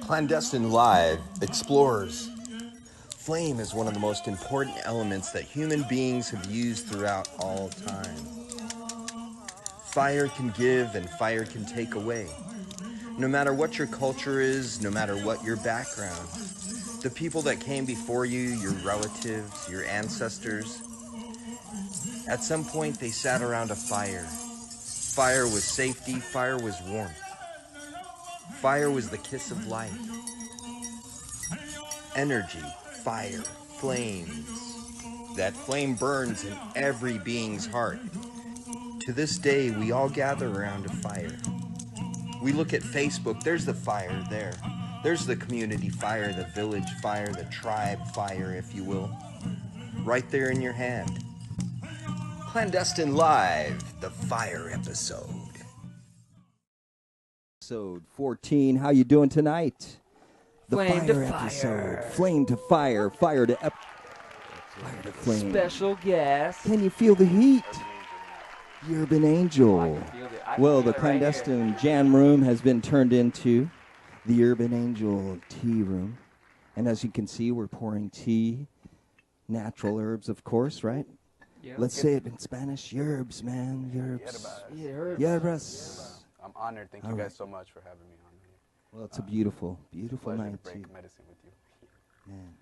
Clandestine Live explores. Flame is one of the most important elements that human beings have used throughout all time. Fire can give and fire can take away. No matter what your culture is, no matter what your background, the people that came before you, your relatives, your ancestors, at some point they sat around a fire. Fire was safety, fire was warmth. Fire was the kiss of life. Energy, fire, flames. That flame burns in every being's heart. To this day, we all gather around a fire. We look at Facebook, there's the fire there. There's the community fire, the village fire, the tribe fire, if you will. Right there in your hand. Clandestine Live, the fire episode. Episode 14, how you doing tonight? The Flame fire to episode. fire. Flame to fire, fire to flame. Special guest. Can you feel the heat? The Herban Angel. I can feel it. I can Well, feel the it right clandestine jam room has been turned into the Herban Angel tea room. And as you can see, we're pouring tea, natural herbs, of course, right? here. Let's say it in Spanish. Yerbs, man. Yerbs. Yerbs. I'm honored. Thank you guys so much for having me on here. Well, it's a beautiful, beautiful Pleasure to night, break too. medicine with you. Man.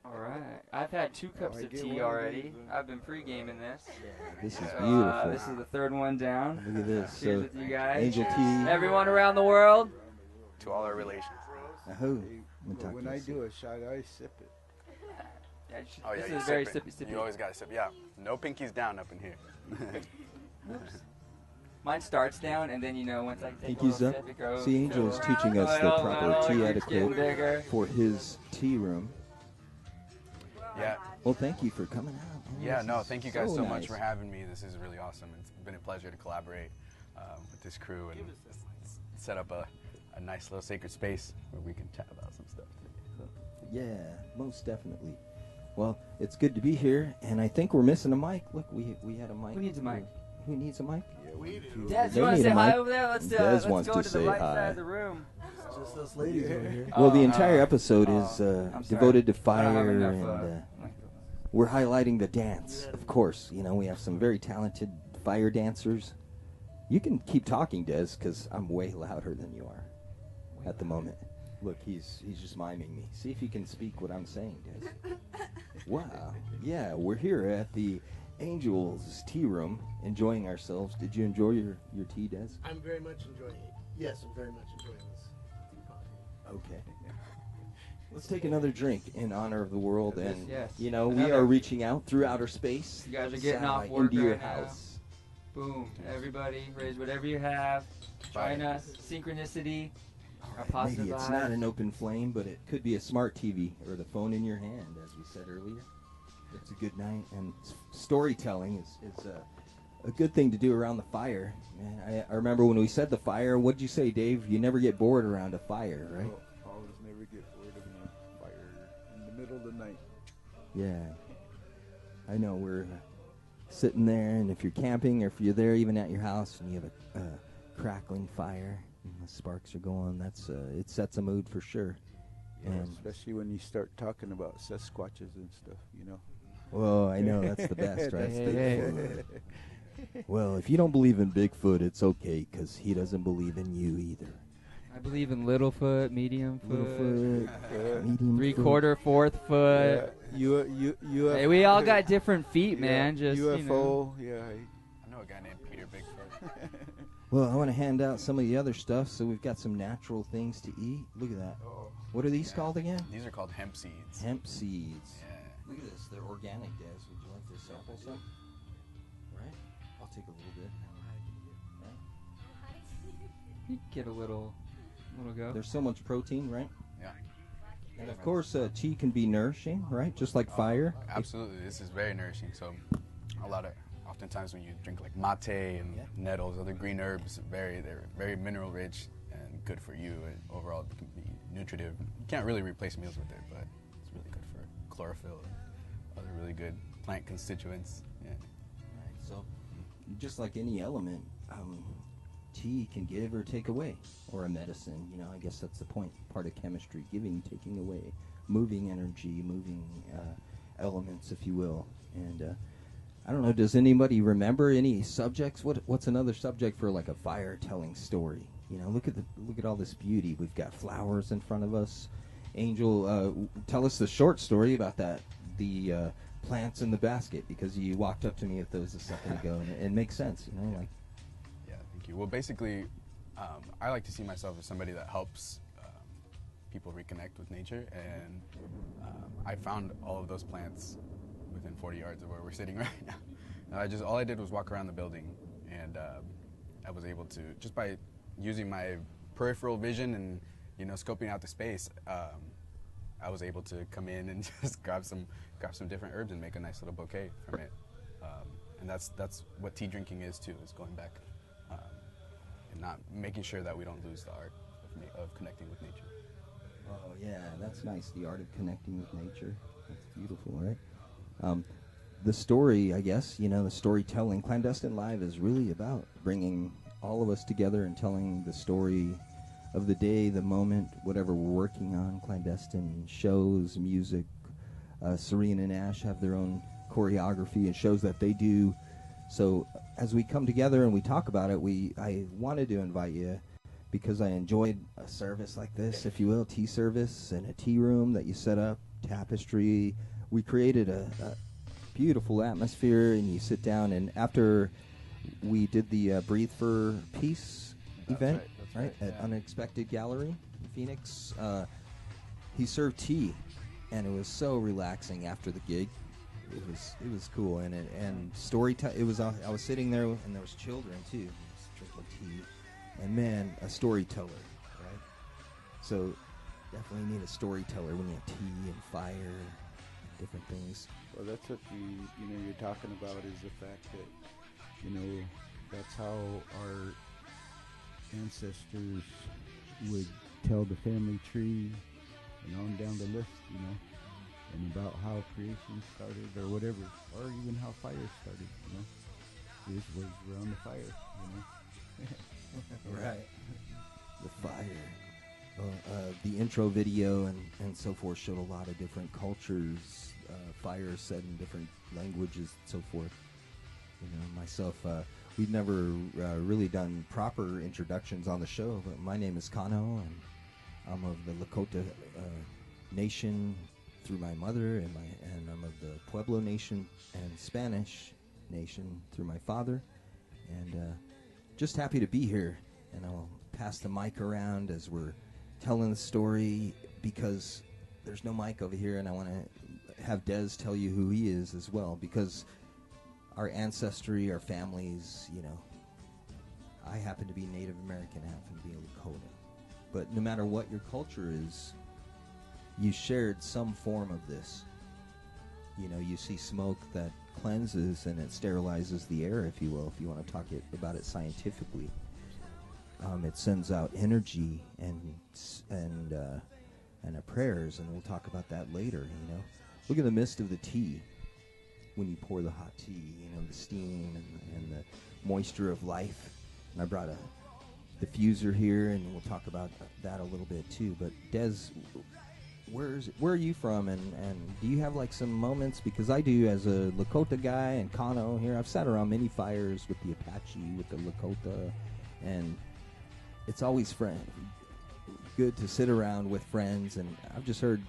All right. I've had 2 cups of tea already. I've been pre-gaming this. This is So, beautiful. this is the 3rd one down. Look at this. Cheers So, with you guys. Angel tea. Everyone around the world. To all our relations. But when I do a shot, I sip it. Yeah, Oh, yeah, this you is sip very it. sippy. You always got to sip. Yeah. No pinkies down up in here. Mine starts down, and then, once I take a Pinkies little up. sip, it goes. See, Angel is teaching us the proper tea Keeps getting etiquette bigger. for his tea room. Yeah. Well, thank you for coming out. Man. Yeah, This no, is thank you guys so much nice. for having me. This is really awesome. It's been a pleasure to collaborate with this crew and set up a nice little sacred space where we can chat about some stuff today. So. Yeah, most definitely. Well, it's good to be here, and I think we're missing a mic. Look, we had a mic. Who needs a mic? Who needs a mic? Yeah, we do. Des, They you want to need say a hi mic. over there? Let's Des let's wants go to to the say right hi. side of the room. Just us ladies over here. Well, the entire episode is I'm sorry. devoted to I don't fire, have enough, and we're highlighting the dance. Of course, we have some very talented fire dancers. You can keep talking, Des, because I'm way louder than you are at the moment. Look, he's just miming me. See if you can speak what I'm saying, Des. Wow. Yeah, we're here at the Angels Tea Room, enjoying ourselves. Did you enjoy your tea, Des? I'm very much enjoying it. Yes, I'm very much enjoying this. Okay. Let's take another drink in honor of the world, and Yes. we Another. are reaching out through outer space. You guys are getting off satellite work into your right now. house. Boom. Everybody, raise whatever you have. Join us. Synchronicity. Our positive Maybe it's vibes. not an open flame, but it could be a smart TV or the phone in your hand, as we said earlier. It's a good night, and storytelling is a good thing to do around the fire. Man, I remember when we said the fire. What'd you say, Dave? You never get bored around a fire, right? I'll always never get bored of a fire in the middle of the night. Yeah. I know we're sitting there, and if you're camping or if you're there even at your house and you have a crackling fire and the sparks are going, it sets a mood for sure. Yeah, And especially when you start talking about Sasquatches and stuff, well, I know that's the best, right? That's Hey. Well, if you don't believe in Bigfoot, it's okay, because he doesn't believe in you either. I believe in Littlefoot, medium foot, Littlefoot, medium 3/4, 4th foot. UFO. Hey, we all got different feet, man. Just UFO. I know a guy named Peter Bigfoot. Well, I want to hand out some of the other stuff, so we've got some natural things to eat. Look at that. What are these called again? These are called hemp seeds. Hemp seeds. Yeah. Look at this. They're organic, Des. Would you like to sample some? Right? I'll take a little bit. You get a little go. There's so much protein, right? Yeah. And of course, tea can be nourishing, right? Just like fire. Absolutely. This is very nourishing. So oftentimes when you drink like mate and nettles, other green herbs, they're very mineral rich and good for you. And overall, it can be nutritive. You can't really replace meals with it, but it's really good for chlorophyll and other really good plant constituents. Yeah. Right. So, just like any element, tea can give or take away, or a medicine. You know, I guess that's the point. Part of chemistry, giving, taking away, moving energy, moving elements, if you will. And I don't know. Does anybody remember any subjects? What's another subject for like a fire telling story? You know, look at all this beauty. We've got flowers in front of us. Angel, tell us the short story about that. The plants in the basket, because you walked up to me with those a second ago, and it makes sense. You know, like. Yeah, thank you. Well, basically, I like to see myself as somebody that helps people reconnect with nature, and I found all of those plants within 40 yards of where we're sitting right now. And all I did was walk around the building, and I was able to, just by using my peripheral vision and, you know, scoping out the space, I was able to come in and just grab some different herbs and make a nice little bouquet from it. And that's what tea drinking is too, is going back and not making sure that we don't lose the art of connecting with nature. Oh yeah, that's nice. The art of connecting with nature. That's beautiful, right? The story, I guess, you know, the storytelling. Clandestine Live is really about bringing all of us together and telling the story of the day, the moment, whatever we're working on. Clandestine shows, music. Serena and Ash have their own choreography and shows that they do. So as we come together and we talk about it, I wanted to invite you because I enjoyed a service like this, if you will, tea service and a tea room that you set up, tapestry. We created a beautiful atmosphere, and you sit down, and after we did the Breathe for Peace event, right, at yeah. Unexpected Gallery in Phoenix, he served tea, and it was so relaxing after the gig. It was cool, and storytelling. It was I was sitting there, and there was children too, just drinking tea, and man, a storyteller, right? So definitely need a storyteller when you have tea and fire, different things. Well, that's what you're talking about, is the fact that, you know, that's how our ancestors would tell the family tree and on down the list, you know, and about how creation started or whatever, or even how fire started, you know. This was around the fire, you know. Right. The fire. The intro video and so forth showed a lot of different cultures, fire said in different languages and so forth. You know, myself, we've never really done proper introductions on the show, but my name is Kano, and I'm of the Lakota nation through my mother, and I'm of the Pueblo nation and Spanish nation through my father, and just happy to be here. And I'll pass the mic around as we're telling the story, because there's no mic over here, and I want to have Des tell you who he is as well, because our ancestry, our families, you know, I happen to be Native American, I happen to be a Lakota. But no matter what your culture is, you shared some form of this. You know, you see smoke that cleanses and it sterilizes the air, if you will, if you want to talk about it scientifically. It sends out energy and prayers, and we'll talk about that later. You know, look at the mist of the tea when you pour the hot tea. You know, the steam and the moisture of life. And I brought a diffuser here, and we'll talk about that a little bit too. But Des, where are you from, and do you have like some moments? Because I do, as a Lakota guy, and Kano here. I've sat around many fires with the Apache, with the Lakota, and it's always good to sit around with friends. And I've just heard,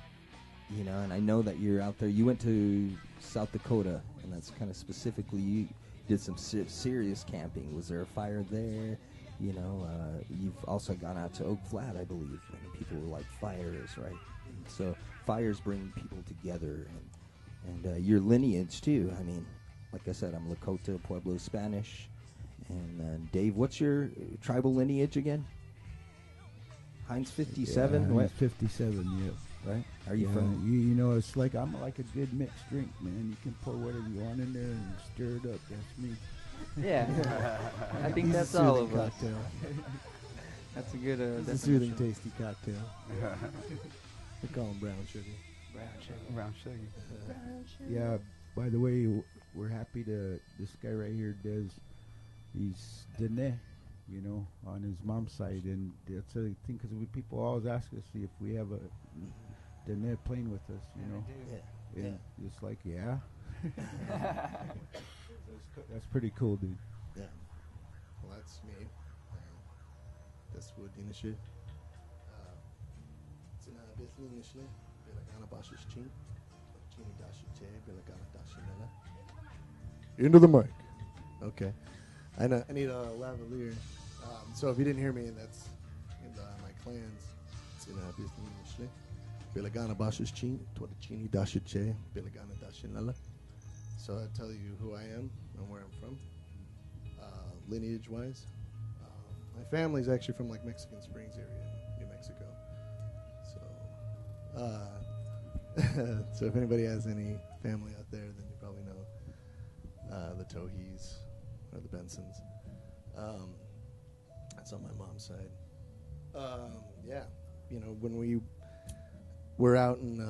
you know, and I know that you're out there. You went to South Dakota, and that's kind of specifically, you did some serious camping. Was there a fire there? You know, you've also gone out to Oak Flat, I believe, and people were like fires, right? And so fires bring people together, and your lineage too. I mean, like I said, I'm Lakota, Pueblo, Spanish. And Dave, what's your tribal lineage again? Heinz 57? Heinz 57, yeah. Right? Are you yeah, from? You know, it's like, I'm like a good mixed drink, man. You can pour whatever you want in there and stir it up. That's me. Yeah. I think He's that's a all soothing of us. cocktail. That's a good It's a definition. soothing, tasty cocktail. We call them brown sugar. Brown sugar. Yeah, by the way, we're happy to, this guy right here, Des, he's Dene. you know, on his mom's side, and that's a thing because people always ask us if we have a Danette playing with us, you know. Yeah. And it's like, yeah. That's pretty cool, dude. Yeah. Well, that's me. Das wurde initial. Sina besni initially. Belagana bashish chin. Chini dashi che. Belagana dashi nana. Into the mic. Okay. I need a lavalier. So if you didn't hear me, that's in my clans. Sina besni initially. Belagana bashish chin. Toda chini dashi che. Belagana dashi nana. So I tell you who I am and where I'm from. Lineage-wise, my family's actually from like Mexican Springs area, New Mexico. So, so if anybody has any family out there, then you probably know the Tohees or the Bensons. That's on my mom's side. Yeah, you know, when we were out in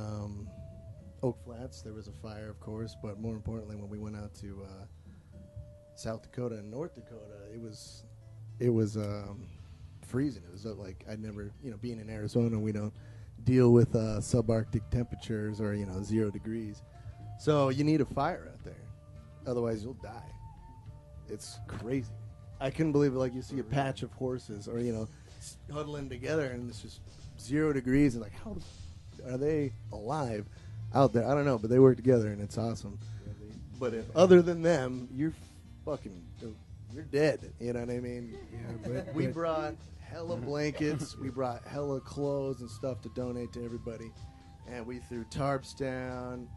Oak Flats, there was a fire, of course, but more importantly, when we went out to South Dakota and North Dakota, it was freezing. It was like I'd never, you know, being in Arizona, we don't deal with subarctic temperatures or 0 degrees, so you need a fire out there, otherwise you'll die. It's crazy. I couldn't believe it. Like you see a patch of horses or huddling together, and it's just 0 degrees, and like how are they alive out there? I don't know, but they work together, and it's awesome. But if other than them, you're dead. You know what I mean? Yeah, but We brought hella blankets. We brought hella clothes and stuff to donate to everybody. And we threw tarps down,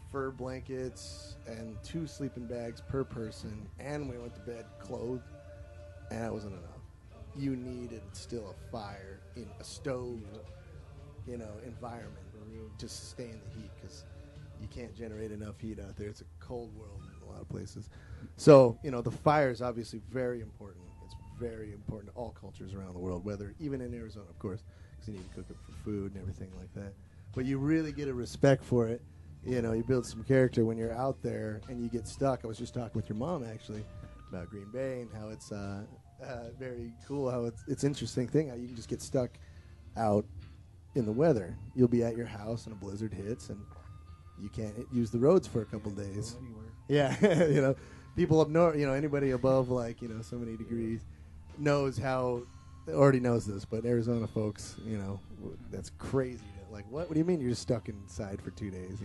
fur blankets, and 2 sleeping bags per person. And we went to bed clothed. And that wasn't enough. You needed still a fire in a stove, environment to sustain the heat, because you can't generate enough heat out there. It's a cold world in a lot of places. So, the fire is obviously very important. It's very important to all cultures around the world, whether even in Arizona, of course, because you need to cook it for food and everything like that. But you really get a respect for it. You build some character when you're out there and you get stuck. I was just talking with your mom, actually, about Green Bay and how it's very cool, how it's interesting thing, how you can just get stuck out in the weather. You'll be at your house and a blizzard hits, and you can't use the roads for a couple days. Yeah, people up north, anybody above so many degrees already knows this, but Arizona folks, that's crazy. Like, what do you mean you're just stuck inside for 2 days,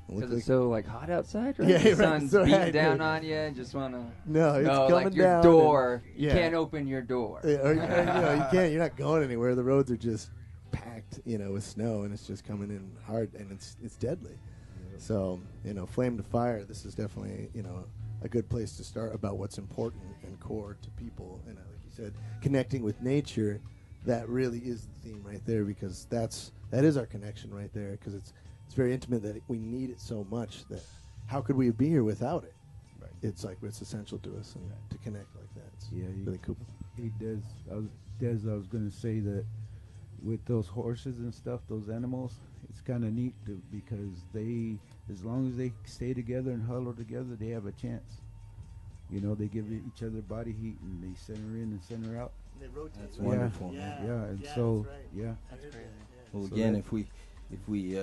Because it's so hot outside, right? Yeah, The right, sun's so beating hot, down yeah. on you and just want to... No, it's coming like your down. door. And, you can't open your door. Yeah, or, you can't. You're not going anywhere. The roads are just packed, with snow, and it's just coming in hard, and it's deadly. Yeah. So, flame to fire. This is definitely, a good place to start about what's important and core to people. And like you said, connecting with nature. That really is the theme right there, because that is our connection right there. Because it's very intimate, that we need it so much that how could we be here without it? Right. It's like it's essential to us, and to connect like that. It's really cool. He does. I was going to say that with those horses and stuff, those animals, it's kind of neat because they, as long as they stay together and huddle together, they have a chance. They give each other body heat, and they center in and center out. They rotate. That's wonderful. Yeah, and so that's right. yeah. That's crazy. Well, So again, that- if we,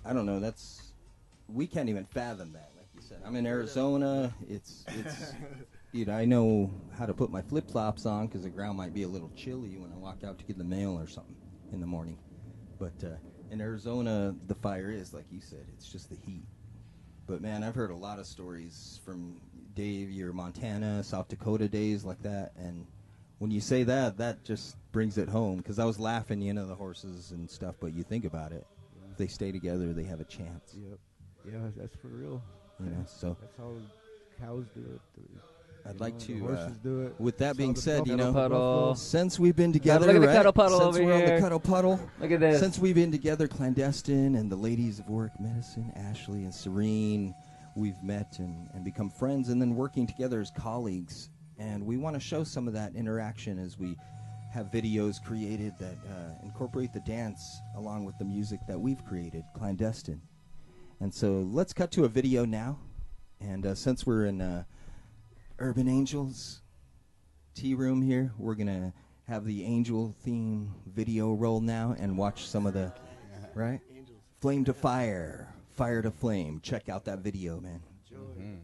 I don't know. We can't even fathom that. Like you said, I'm in Arizona. It's I know how to put my flip flops on because the ground might be a little chilly when I walk out to get the mail or something in the morning. But in Arizona, the fire is like you said. It's just the heat. But man, I've heard a lot of stories from Dave, your Montana, South Dakota days like that, and when you say that, that just brings it home. Because I was laughing, the horses and stuff, but you think about it. If they stay together, they have a chance. Yep. Yeah, that's for real. So That's how cows do it. I'd like the to, horses do it. with that That's being how the said, Cuddle puddle. since we've been together, Look at the right? cuddle puddle Since over we're on here. the cuddle puddle. Look at this. Since we've been together, clandestine, and the ladies of work medicine, Ashley and Serene, we've met and become friends, and then working together as colleagues. And we want to show some of that interaction as we have videos created that incorporate the dance along with the music that we've created, clandestine. And so let's cut to a video now. And since we're in Herban Angels tea room here. We're going to have the angel theme video roll now and watch some of the, right? Flame to fire, fire to flame. Check out that video, man. Mm-hmm.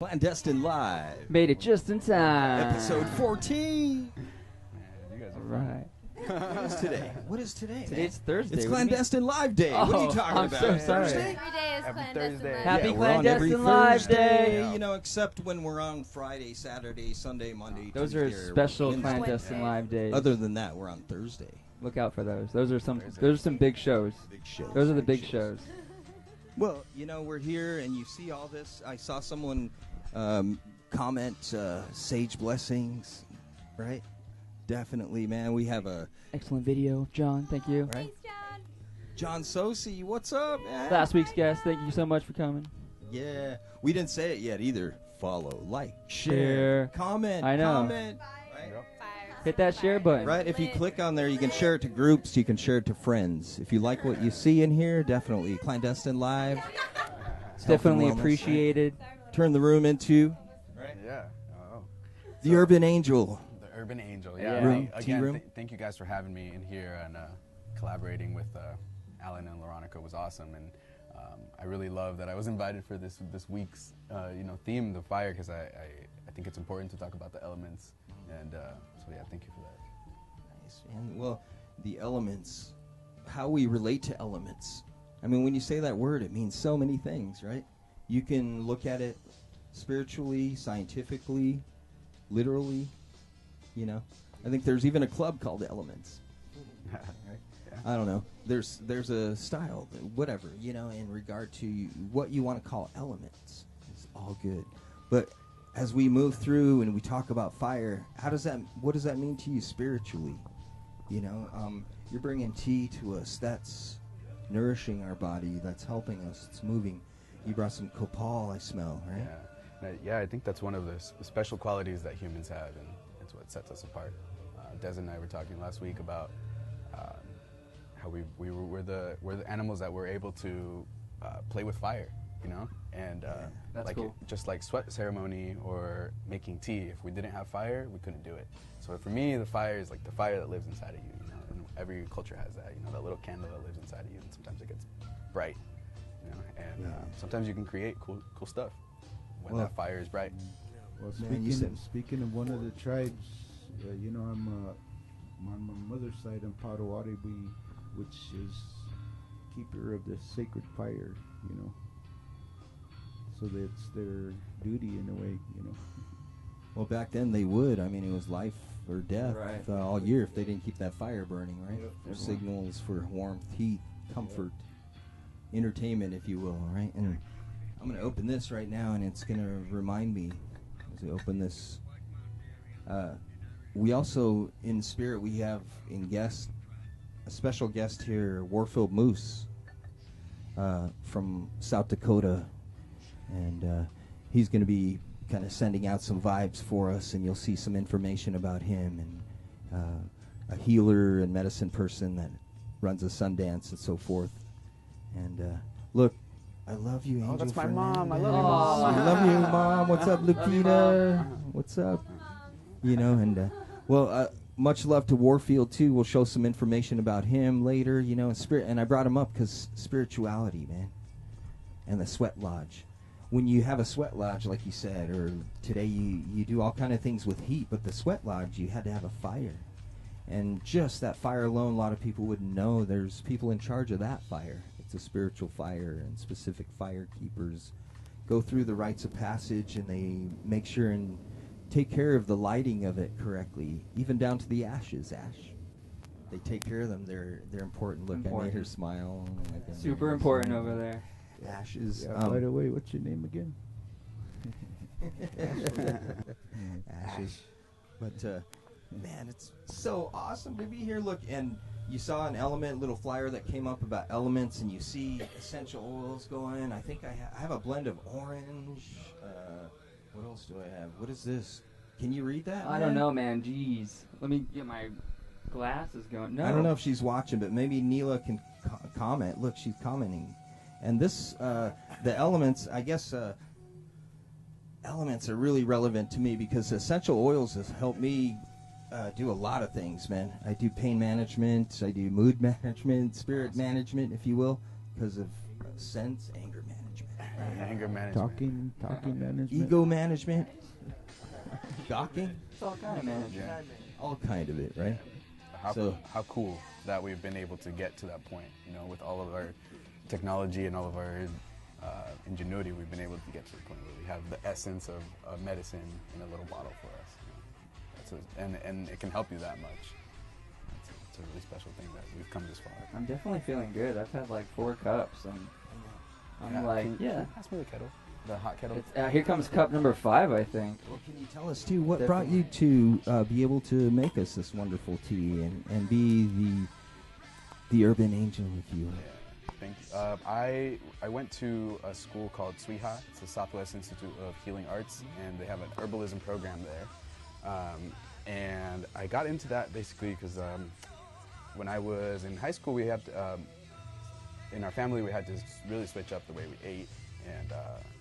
Clandestine Live, Made it just in time. episode 14. Man, you guys All are right. What is today? What is today? Today's Thursday. It's What do you mean? Clandestine Live Day. What are you Oh, talking I'm about? so sorry. Thursday? Every day is Happy clandestine Thursday. life. Happy Yeah, we're on every Clandestine Live Thursday, Day. you know, except when we're on Friday, Saturday, Sunday, Monday, Those Tuesday, are or special Wednesday. clandestine live days. Other than that, we're on Thursday. Look out for those. Those are some. Thursday. Those are some big shows. Big shows. Those are the big shows. Well, you know, we're here and you see all this. I saw someone comment sage blessings, right? Definitely, man. We have a Excellent video, John. Thank you. right. John Sosi, what's up, man? Last week's guest. Thank you so much for coming. Yeah, we didn't say it yet either. Follow, like, Share. share, comment. I know. Comment. Hit that share button. Right, if you click on there, you can share it to groups, you can share it to friends. If you like what you see in here, definitely. Clandestine Live. It's definitely appreciated. Turn the room into Yeah. Oh. the Herban Angel. The Herban Angel. Yeah. Yeah. Room, Again, tea room. thank you guys for having me in here and collaborating with Alan and Veronica was awesome. And I really love that I was invited for this week's theme, the fire, because I think it's important to talk about the elements. And so yeah, thank you for that. Nice, man. Well, the elements, how we relate to elements. I mean, when you say that word, it means so many things, right? You can look at it spiritually, scientifically, literally, you know. I think there's even a club called Elements. Right? Yeah. I don't know. There's a style, whatever, you know, in regard to what you want to call elements. It's all good. But as we move through and we talk about fire, what does that mean to you spiritually? You know, you're bringing tea to us. That's nourishing our body. That's helping us. It's moving. You brought some copal, I smell, right? Yeah, I think that's one of the special qualities that humans have, and it's what sets us apart. Des and I were talking last week about how we're the animals that were able to play with fire, you know, and That's like cool. just like sweat ceremony or making tea. If we didn't have fire, we couldn't do it. So for me, the fire is like the fire that lives inside of you. You know, and every culture has that. You know, that little candle that lives inside of you, and sometimes it gets bright. You know, and sometimes you can create cool stuff when that fire is bright. Well, Man, you said- speaking of one of the tribes, I'm on my mother's side in Potawatomi, which is keeper of the sacred fire, you know. So that's their duty in a way, you know. Well, back then they would. I mean, it was life or death Right. all year if they didn't keep that fire burning, right? Yep. Signals for warmth, heat, comfort, entertainment, if you will, right? And I'm going to open this right now, and it's going to remind me as we open this. We also, in spirit, we have a special guest here, Warfield Moose from South Dakota. And he's going to be kind of sending out some vibes for us, and you'll see some information about him, and a healer and medicine person that runs a Sundance and so forth. And look, I love you, Angel. Oh, that's my Fernandez. mom. I love you, Mom. I love you, Mom. What's up, Lupita? What's up? You know, and much love to Warfield too. We'll show some information about him later. You know, and spirit. And I brought him up because spirituality, man, and the sweat lodge. When you have a sweat lodge, like you said, or today you do all kind of things with heat, but the sweat lodge, you had to have a fire. And just that fire alone, a lot of people wouldn't know. There's people in charge of that fire. It's a spiritual fire, and specific fire keepers go through the rites of passage, and they make sure and take care of the lighting of it correctly, even down to the ashes. They take care of them. They're important. Look, I made her smile. Super important over there. Ashes. Yeah, by the way, what's your name again? Ashes. But man, it's so awesome to be here. Look, and you saw an element, little flyer that came up about elements, and you see essential oils going. I think I have a blend of orange. What else do I have? What is this? Can you read that? I don't know, man. Jeez. Let me get my glasses going. No. I don't know if she's watching, but maybe Neela can comment. Look, she's commenting. And this, the elements, I guess, elements are really relevant to me because essential oils has helped me do a lot of things, man. I do pain management, I do mood management, spirit management, if you will, because of sense, anger management. Anger management. Talking management. Ego management. Gawking. It's all kind of management. All kind of it, right? How cool that we've been able to get to that point, you know, with all of our technology and all of our ingenuity, we've been able to get to the point where we have the essence of medicine in a little bottle for us. You know? And it can help you that much. It's a really special thing that we've come this far. I'm definitely feeling good. I've had like 4 cups, and I'm like, Can you pass me the kettle? The hot kettle. Here comes cup number 5, I think. Well, can you tell us too what brought you to be able to make us this wonderful tea and be the Herban Angel, if you will? Thank you. I went to a school called SWIHA. It's the Southwest Institute of Healing Arts, and they have an herbalism program there. And I got into that basically because when I was in high school, we had to, in our family we had to really switch up the way we ate and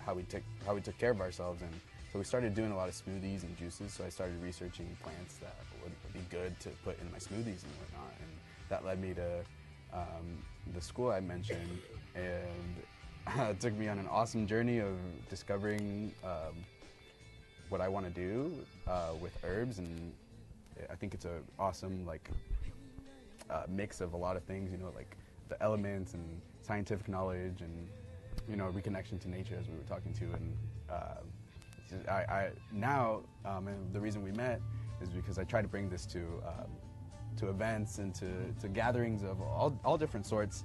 how we took care of ourselves. And so we started doing a lot of smoothies and juices. So I started researching plants that would be good to put in my smoothies and whatnot. And that led me to the school I mentioned, and it took me on an awesome journey of discovering what I want to do with herbs, and I think it's an awesome mix of a lot of things, like the elements and scientific knowledge and reconnection to nature, as we were talking to. And I now and the reason we met is because I try to bring this to events and to gatherings of all different sorts,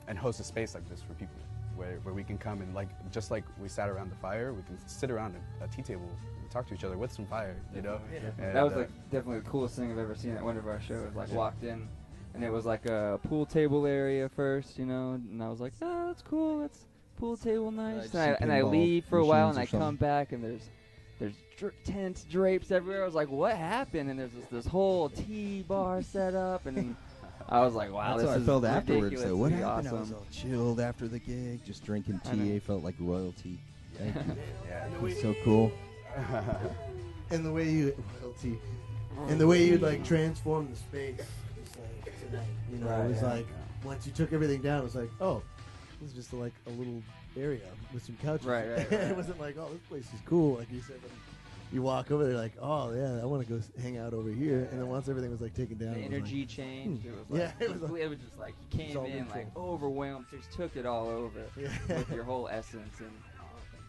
and host a space like this for people where we can come and just like we sat around the fire, we can sit around a tea table and talk to each other with some fire, Yeah. And, that was definitely the coolest thing I've ever seen at one of our shows. Walked in, and it was like a pool table area first, and I was like, oh, that's cool, that's pool table nice. And I leave for a while, and I come back, and there's tents, drapes everywhere. I was like, what happened? And there's this whole tea bar set up, and I was like, wow, That's this how is I felt afterwards. ridiculous. What This is happened? I awesome. was all chilled after the gig, just drinking tea. I felt like royalty. Thank you. Yeah. It's so cool. And the way you and the way you transform the space, just tonight. It was like once you took everything down, it was like, oh, this is just a little area with some couches. Right. It wasn't like, oh, this place is cool, like you said. But you walk over there, like, oh yeah, I want to go hang out over here. And then once everything was taken down, The it was energy changed. It was it was just like you came all in neutral. overwhelmed, just took it all over with your whole essence, and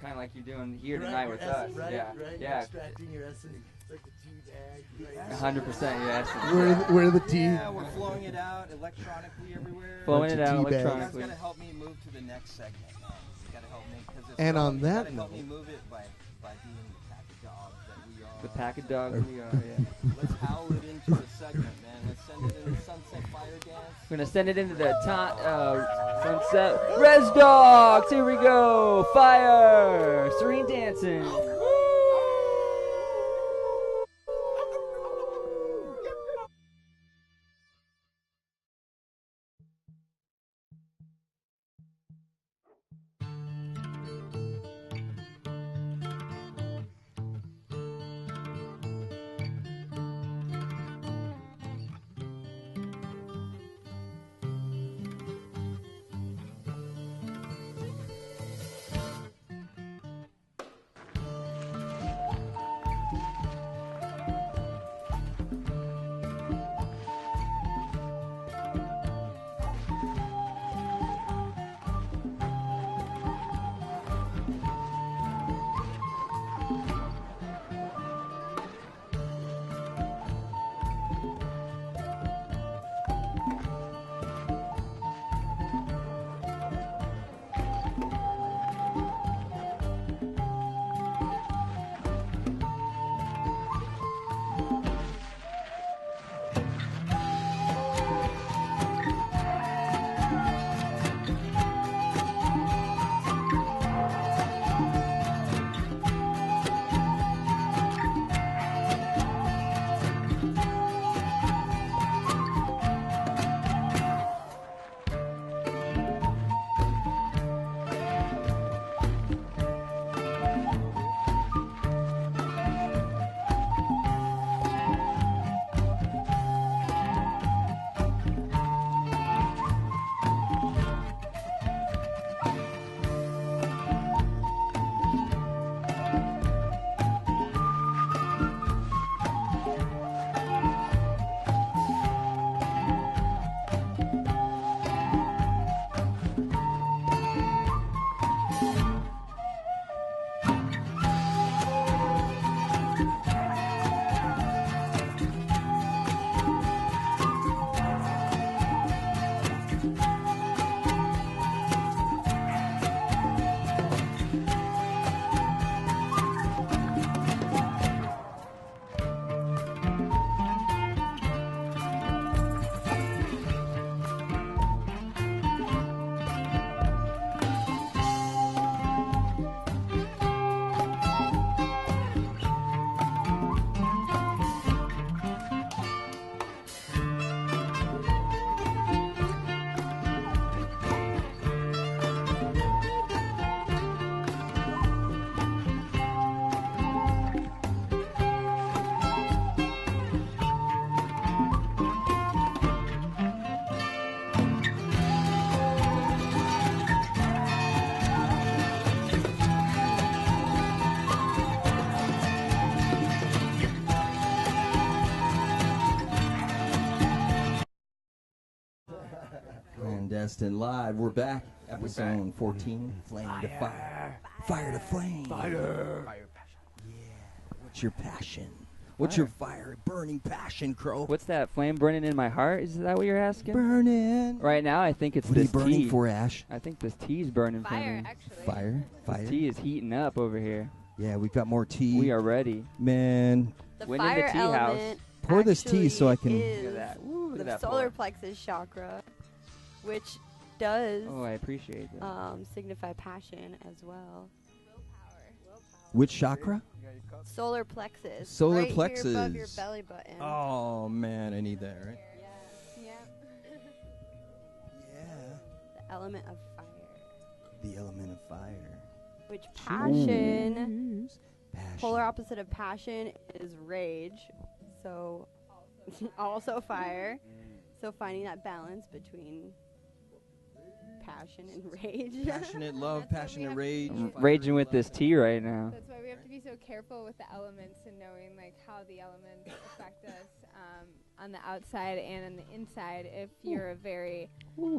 kind of like you're doing here tonight with us. Right, Yeah, right. yeah. Extracting your essence. It's like the tea bag. 100% your essence. Where the tea? Yeah, we're flowing it out electronically everywhere. Flowing it out tea bags. You guys electronically. gotta help me move to the next segment, man. You gotta help me, because it's And wrong. on You that gotta help note- me move it by being the pack of dogs that we are. The pack of dogs we are, yeah. Let's howl it into the segment, man. Let's send it into Sunset Fire Dance. We're gonna send it into the sunset. Res Dogs, here we go. Fire, serene dancing. Destine live. We're back. Episode 14. Flame to fire. Fire to flame. Fire passion. What's your passion? What's your fire? Burning passion, Crow. What's that flame burning in my heart? Is that what you're asking? Burning. Right now, I think it's What are you this burning tea. for, Ash? I think this tea's burning for Fire, me. actually. Fire. Fire. This tea is heating up over here. Yeah, we've got more tea. We are ready. Man, The Went in the fire tea house. element pour this tea so I can. actually Look at is that. Woo, look at the that solar pour. plexus chakra, which does Oh, I appreciate that. signify passion as well. Which chakra? Solar plexus. Solar right plexus. Here above your belly button. Oh man, I need that, right? Yeah. Yeah. The element of fire. The element of fire. Which passion, Passion. polar opposite of passion is rage. So, also fire. So finding that balance between passion and rage. Passionate love, That's why we passionate have rage. I'm raging with this tea right now. That's why we have to be so careful with the elements and knowing like how the elements affect us on the outside and on the inside. If you're a very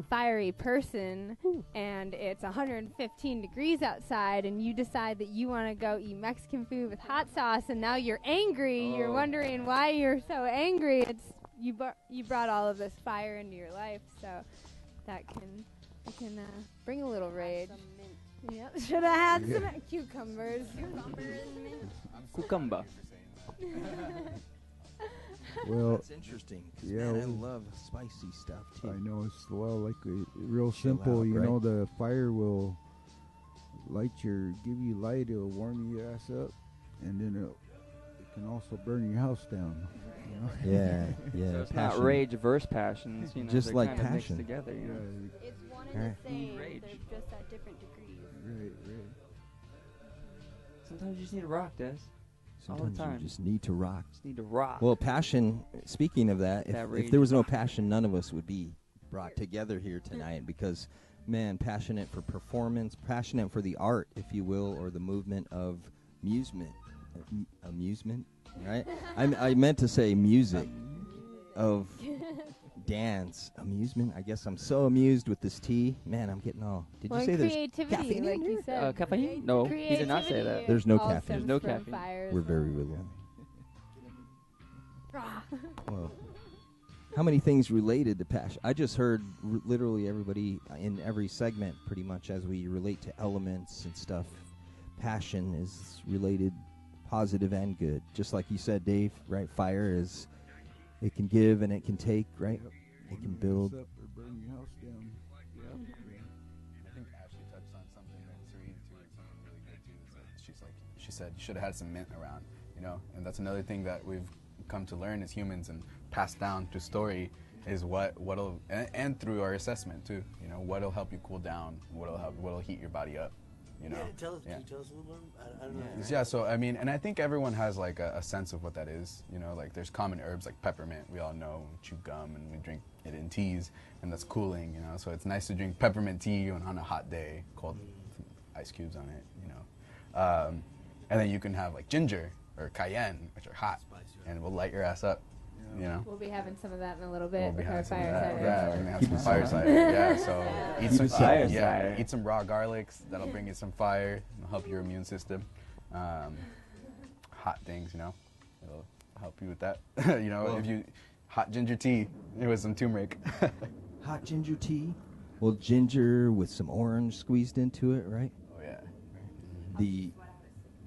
fiery person and it's 115 degrees outside and you decide that you want to go eat Mexican food with hot sauce and now you're angry, you're wondering why you're so angry. It's you brought all of this fire into your life, so that can bring a little rage. Some mint. Yep, should have had some cucumbers. Cucumber. Well, That's interesting. 'Cause, yeah, man, I we- love spicy stuff too. I know it's like real Chill simple. out, You right? know, the fire will give you light. It'll warm your ass up, and then it can also burn your house down. You know? Yeah, yeah. So it's passion. not rage versus passions. You know, Just they're like kinda passion. mixed together. You know? Yeah, It's one and Alright. the same. Rage. They're just at different degrees. right. Sometimes you just need to rock, Des. Sometimes time. you just need to rock. Just need to rock. Well, passion. Speaking of that, That if rage. there was no passion, none of us would be brought together here tonight. Because, man, passionate for performance, passionate for the art, if you will, or the movement of amusement, right? I meant to say music, of dance, amusement. I guess I'm so amused with this tea. Man, I'm getting all. Did Well, you say and there's creativity, caffeine in like you here? said. Caffeine? No, he did not say that. Creativity There's no all caffeine. stems There's no from caffeine. fire, We're so- very related. Rah. Well, how many things related to passion? I just heard literally everybody in every segment, pretty much, as we relate to elements and stuff. Passion is related, positive and good. Just like you said, Dave, right? Fire is, it can give and it can take, right? Yep. It can Warm your build. ass up or burn your house down. I think Ashley touched on something that's really good too. Is that she said you should have had some mint around, you know, and that's another thing that we've come to learn as humans and pass down through story is what'll and through our assessment too. You know, what'll help you cool down, what'll heat your body up. You know, Can you tell us a little bit? I don't know. Yeah, so I mean, and I think everyone has like a sense of what that is. You know, like there's common herbs like peppermint. We all know, we chew gum and we drink it in teas, and that's cooling. You know, so it's nice to drink peppermint tea on a hot day, cold some ice cubes on it. You know, and then you can have like ginger or cayenne, which are hot, and it will light your ass up. You know. We'll be having some of that in a little bit We'll be with our having some of that. fireside. Yeah, we're gonna have Keep some it fireside. Yeah, so eat some Fireside. eat some raw garlics. That'll bring you some fire. It'll help your immune system. Hot things, you know, it'll help you with that. You know, if you hot ginger tea with some turmeric. Hot ginger tea. Well, ginger with some orange squeezed into it, right? Oh yeah.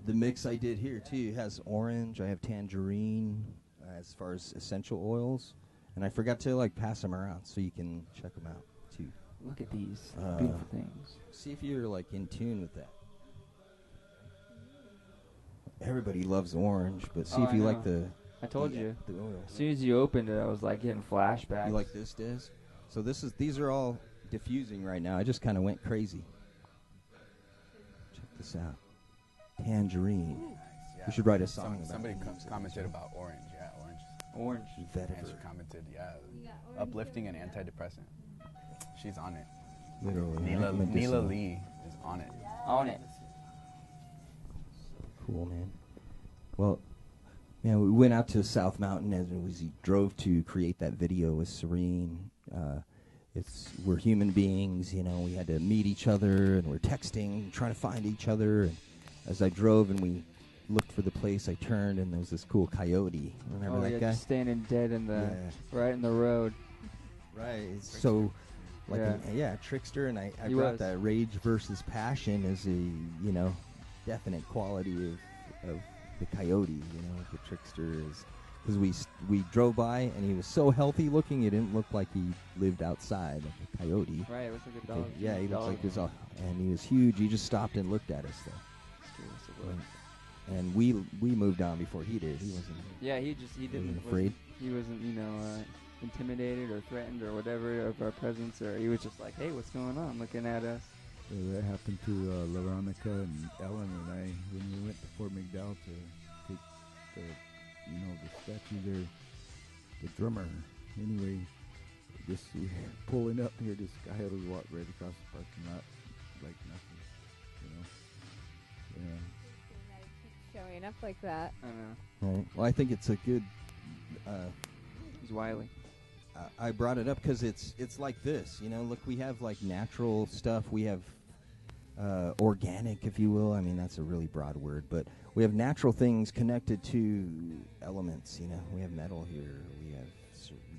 The mix I did here too has orange. I have tangerine as far as essential oils, and I forgot to like pass them around so you can check them out too. Look at these beautiful things. See if you're like in tune with that. Everybody loves orange, but see Oh, if I you know. like the. I told you. The oil. As soon as you opened it, I was like getting flashbacks. You like this, Diz? So these are all diffusing right now. I just kind of went crazy. Check this out. Tangerine. Yeah. We should write a song about Somebody it. commented about orange. Yeah, orange. Orange. And she Vetiver. commented, uplifting and antidepressant. She's on it. Literally. Neela right? Medicinal. Lee is on it. On it. Cool, man. Well, man, we went out to South Mountain as we drove to create that video with Serene. we're human beings, you know. We had to meet each other, and we're texting, trying to find each other. And as I drove and we looked for the place, I turned, and there was this cool coyote. Remember that guy? Just standing dead in the right in the road. Right. So, like, trickster, and I brought that rage versus passion as a definite quality of the coyote. The trickster is. Because we drove by, and he was so healthy looking, it didn't look like he lived outside, like a coyote. Right, it was like a dog. Yeah, he looked like he was and he was huge. He just stopped and looked at us, though. And we moved on before he did. He wasn't. Yeah, he didn't afraid. He wasn't, intimidated or threatened or whatever of our presence, or he was just like, "Hey, what's going on?" Looking at us. Yeah, that happened to Veronica and Ellen and I when we went to Fort McDowell to take the statue there, the drummer. Anyway, just pulling up here, this guy had to walk right across the parking lot like nothing, Yeah. Showing up like that. I know. Right. Well, I think it's a good. He's wily. I brought it up because it's like this. Look, we have like natural stuff. We have organic, if you will. I mean, that's a really broad word, but we have natural things connected to elements. We have metal here. We have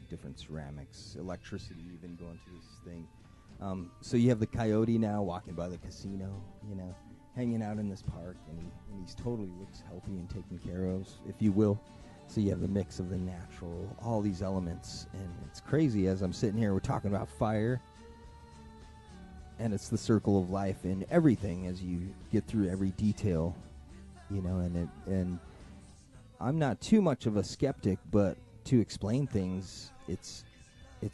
different ceramics, electricity even going to this thing. So you have the coyote now walking by the casino, hanging out in this park, and he's totally looks healthy and taken care of, if you will. So you have the mix of the natural, all these elements, and it's crazy. As I'm sitting here, we're talking about fire, and it's the circle of life in everything as you get through every detail, and I'm not too much of a skeptic, but to explain things, it's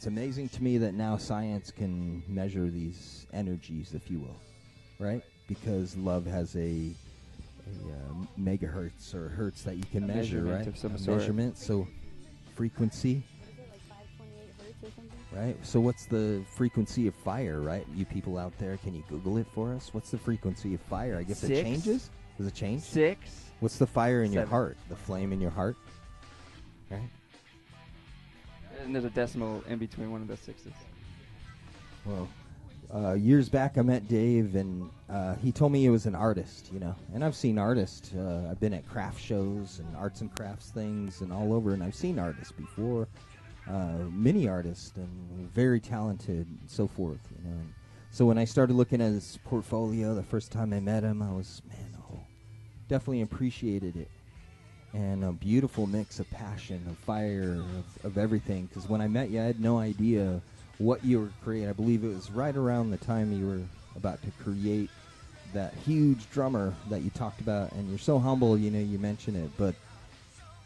amazing to me that now science can measure these energies, if you will, right? Because love has a megahertz or hertz that you can measure, right? Of some measurement, so frequency. Right. So what's the frequency of fire, right? You people out there, can you Google it for us? What's the frequency of fire? I guess 6. It changes? Does it change? 6. What's the fire in 7. your heart? The flame in your heart? Right. And there's a decimal in between one of those 6s. Well, years back I met Dave, and he told me he was an artist, And I've seen artists. I've been at craft shows and arts and crafts things and all over, and I've seen artists before. Many artists and very talented and so forth, And so when I started looking at his portfolio the first time I met him, I was, definitely appreciated it. And a beautiful mix of passion, of fire, of everything. Because when I met you, I had no idea what you were creating. I believe it was right around the time you were about to create that huge drummer that you talked about. And you're so humble, you mention it, but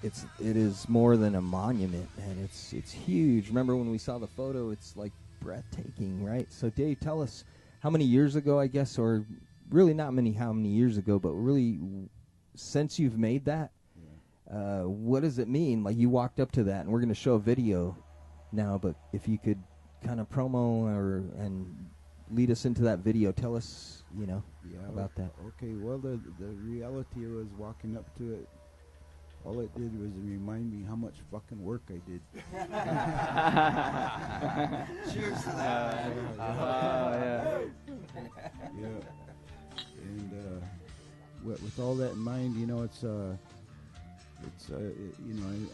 it is more than a monument, and it's huge. Remember when we saw the photo? It's like breathtaking, right? So Dave, tell us how many years ago, I guess, or really not how many years ago, but really since you've made that, what does it mean? Like, you walked up to that, and we're going to show a video now, but if you could kind of promo and lead us into that video, tell us, about that. Okay, well, the reality was walking up to it. All it did was remind me how much fucking work I did. Cheers to that. Yeah. And with all that in mind,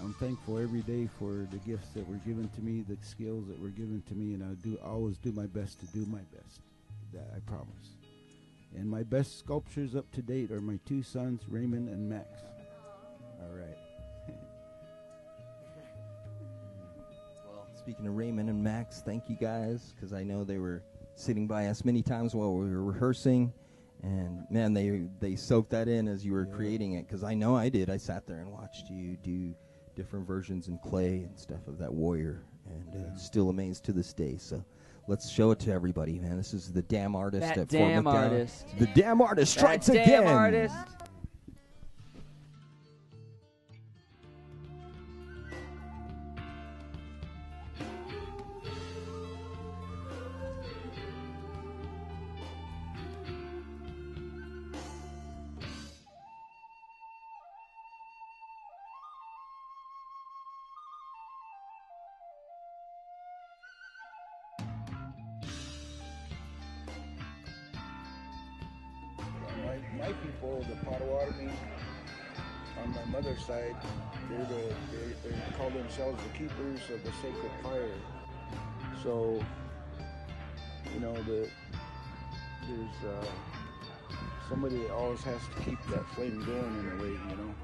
I'm thankful every day for the gifts that were given to me, the skills that were given to me, and I always do my best to do my best. That I promise. And my best sculptures up to date are my 2 sons, Raymond and Max. All right. Well, speaking of Raymond and Max, thank you guys, because I know they were sitting by us many times while we were rehearsing, and man, they soaked that in as you were creating it, because I know I did. I sat there and watched you do different versions in clay and stuff of that warrior, and still amazed to this day. So let's show it to everybody, man. This is the damn artist That at damn Fort McDowell. artist. The damn artist strikes That again. Damn artist. my people, the Potawatomi, on my mother's side, they call themselves the keepers of the sacred fire. So, you know, there's somebody that always has to keep that flame going in a way, you know.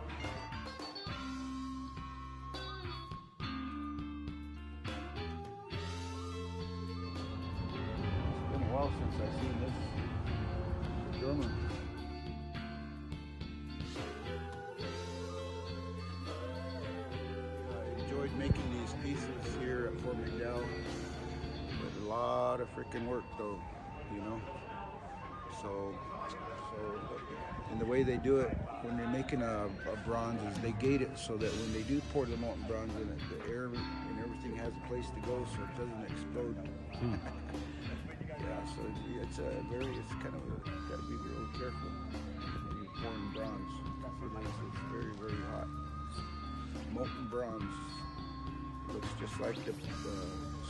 It's been a while since I've seen this drummer. I enjoyed making these pieces here at Fort McDowell. A lot of freaking work though, you know. So and the way they do it when they're making a bronze is they gate it so that when they do pour the molten bronze in it, the air and everything has a place to go so it doesn't explode. Yeah, so it's kind of got to be real careful when you're pouring bronze. It's very, very hot. Molten bronze looks just like the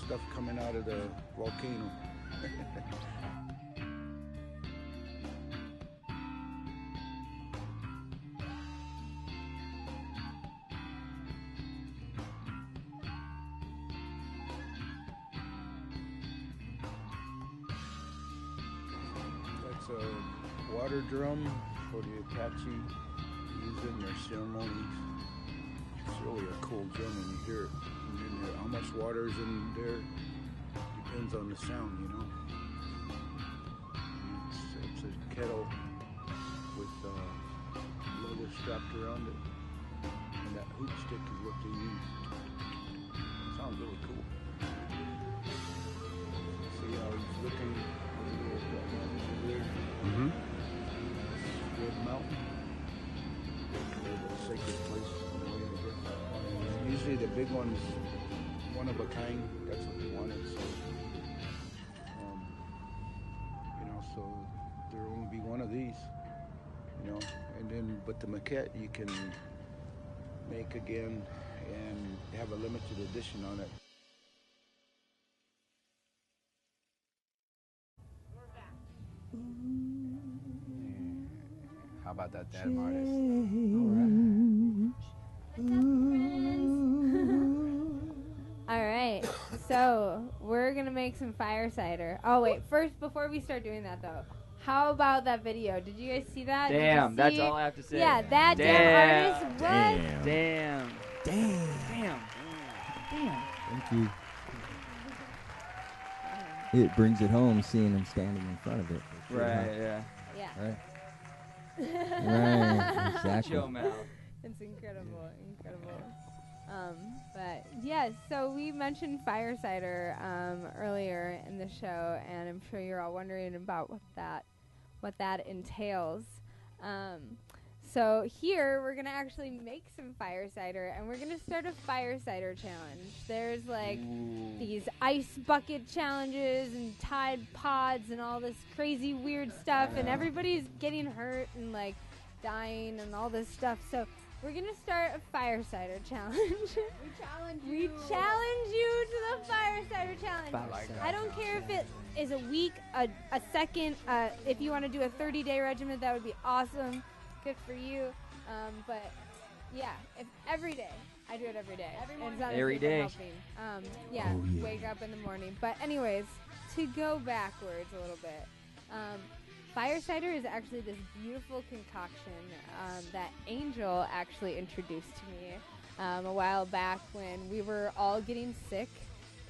stuff coming out of the volcano. That's a water drum for the Apache use in their ceremonies. It's really a cool drum when you hear it. And then how much water is in there depends on the sound, you know. It's a kettle with leather strapped around it, and that hoop stick is what they use. It sounds really cool. See how he's looking over there? Mm-hmm. Red Mountain. A sacred place. Usually the big one's one of a kind. That's what they wanted. So, you know, so there'll only be one of these. You know, and then but the maquette you can make again and have a limited edition on it. How about that damn artist? All right, so we're gonna make some fire cider. Oh wait, first before we start doing that though, how about that video? Did you guys see that? Damn, see? that's all I have to say. Yeah, that damn artist. What? Damn. Thank you. It brings it home seeing him standing in front of it. Right, yeah. Yeah. Right. Right, exactly. Chill, Mal. It's incredible. But yeah, so we mentioned fire cider earlier in the show, and I'm sure you're all wondering about what that entails. So here we're gonna actually make some fire cider, and we're gonna start a fire cider challenge. There's like these ice bucket challenges and Tide Pods and all this crazy weird stuff, and everybody's getting hurt and like dying and all this stuff. So we're gonna start a fire cider challenge. We challenge you to the fire cider challenge. I don't care if it is a week, a second. If you want to do a 30-day regimen, that would be awesome. Good for you. But yeah, if every day. I do it every day. Every day. Yeah, wake up in the morning. But anyways, to go backwards a little bit. Fire cider is actually this beautiful concoction that Angel actually introduced to me a while back when we were all getting sick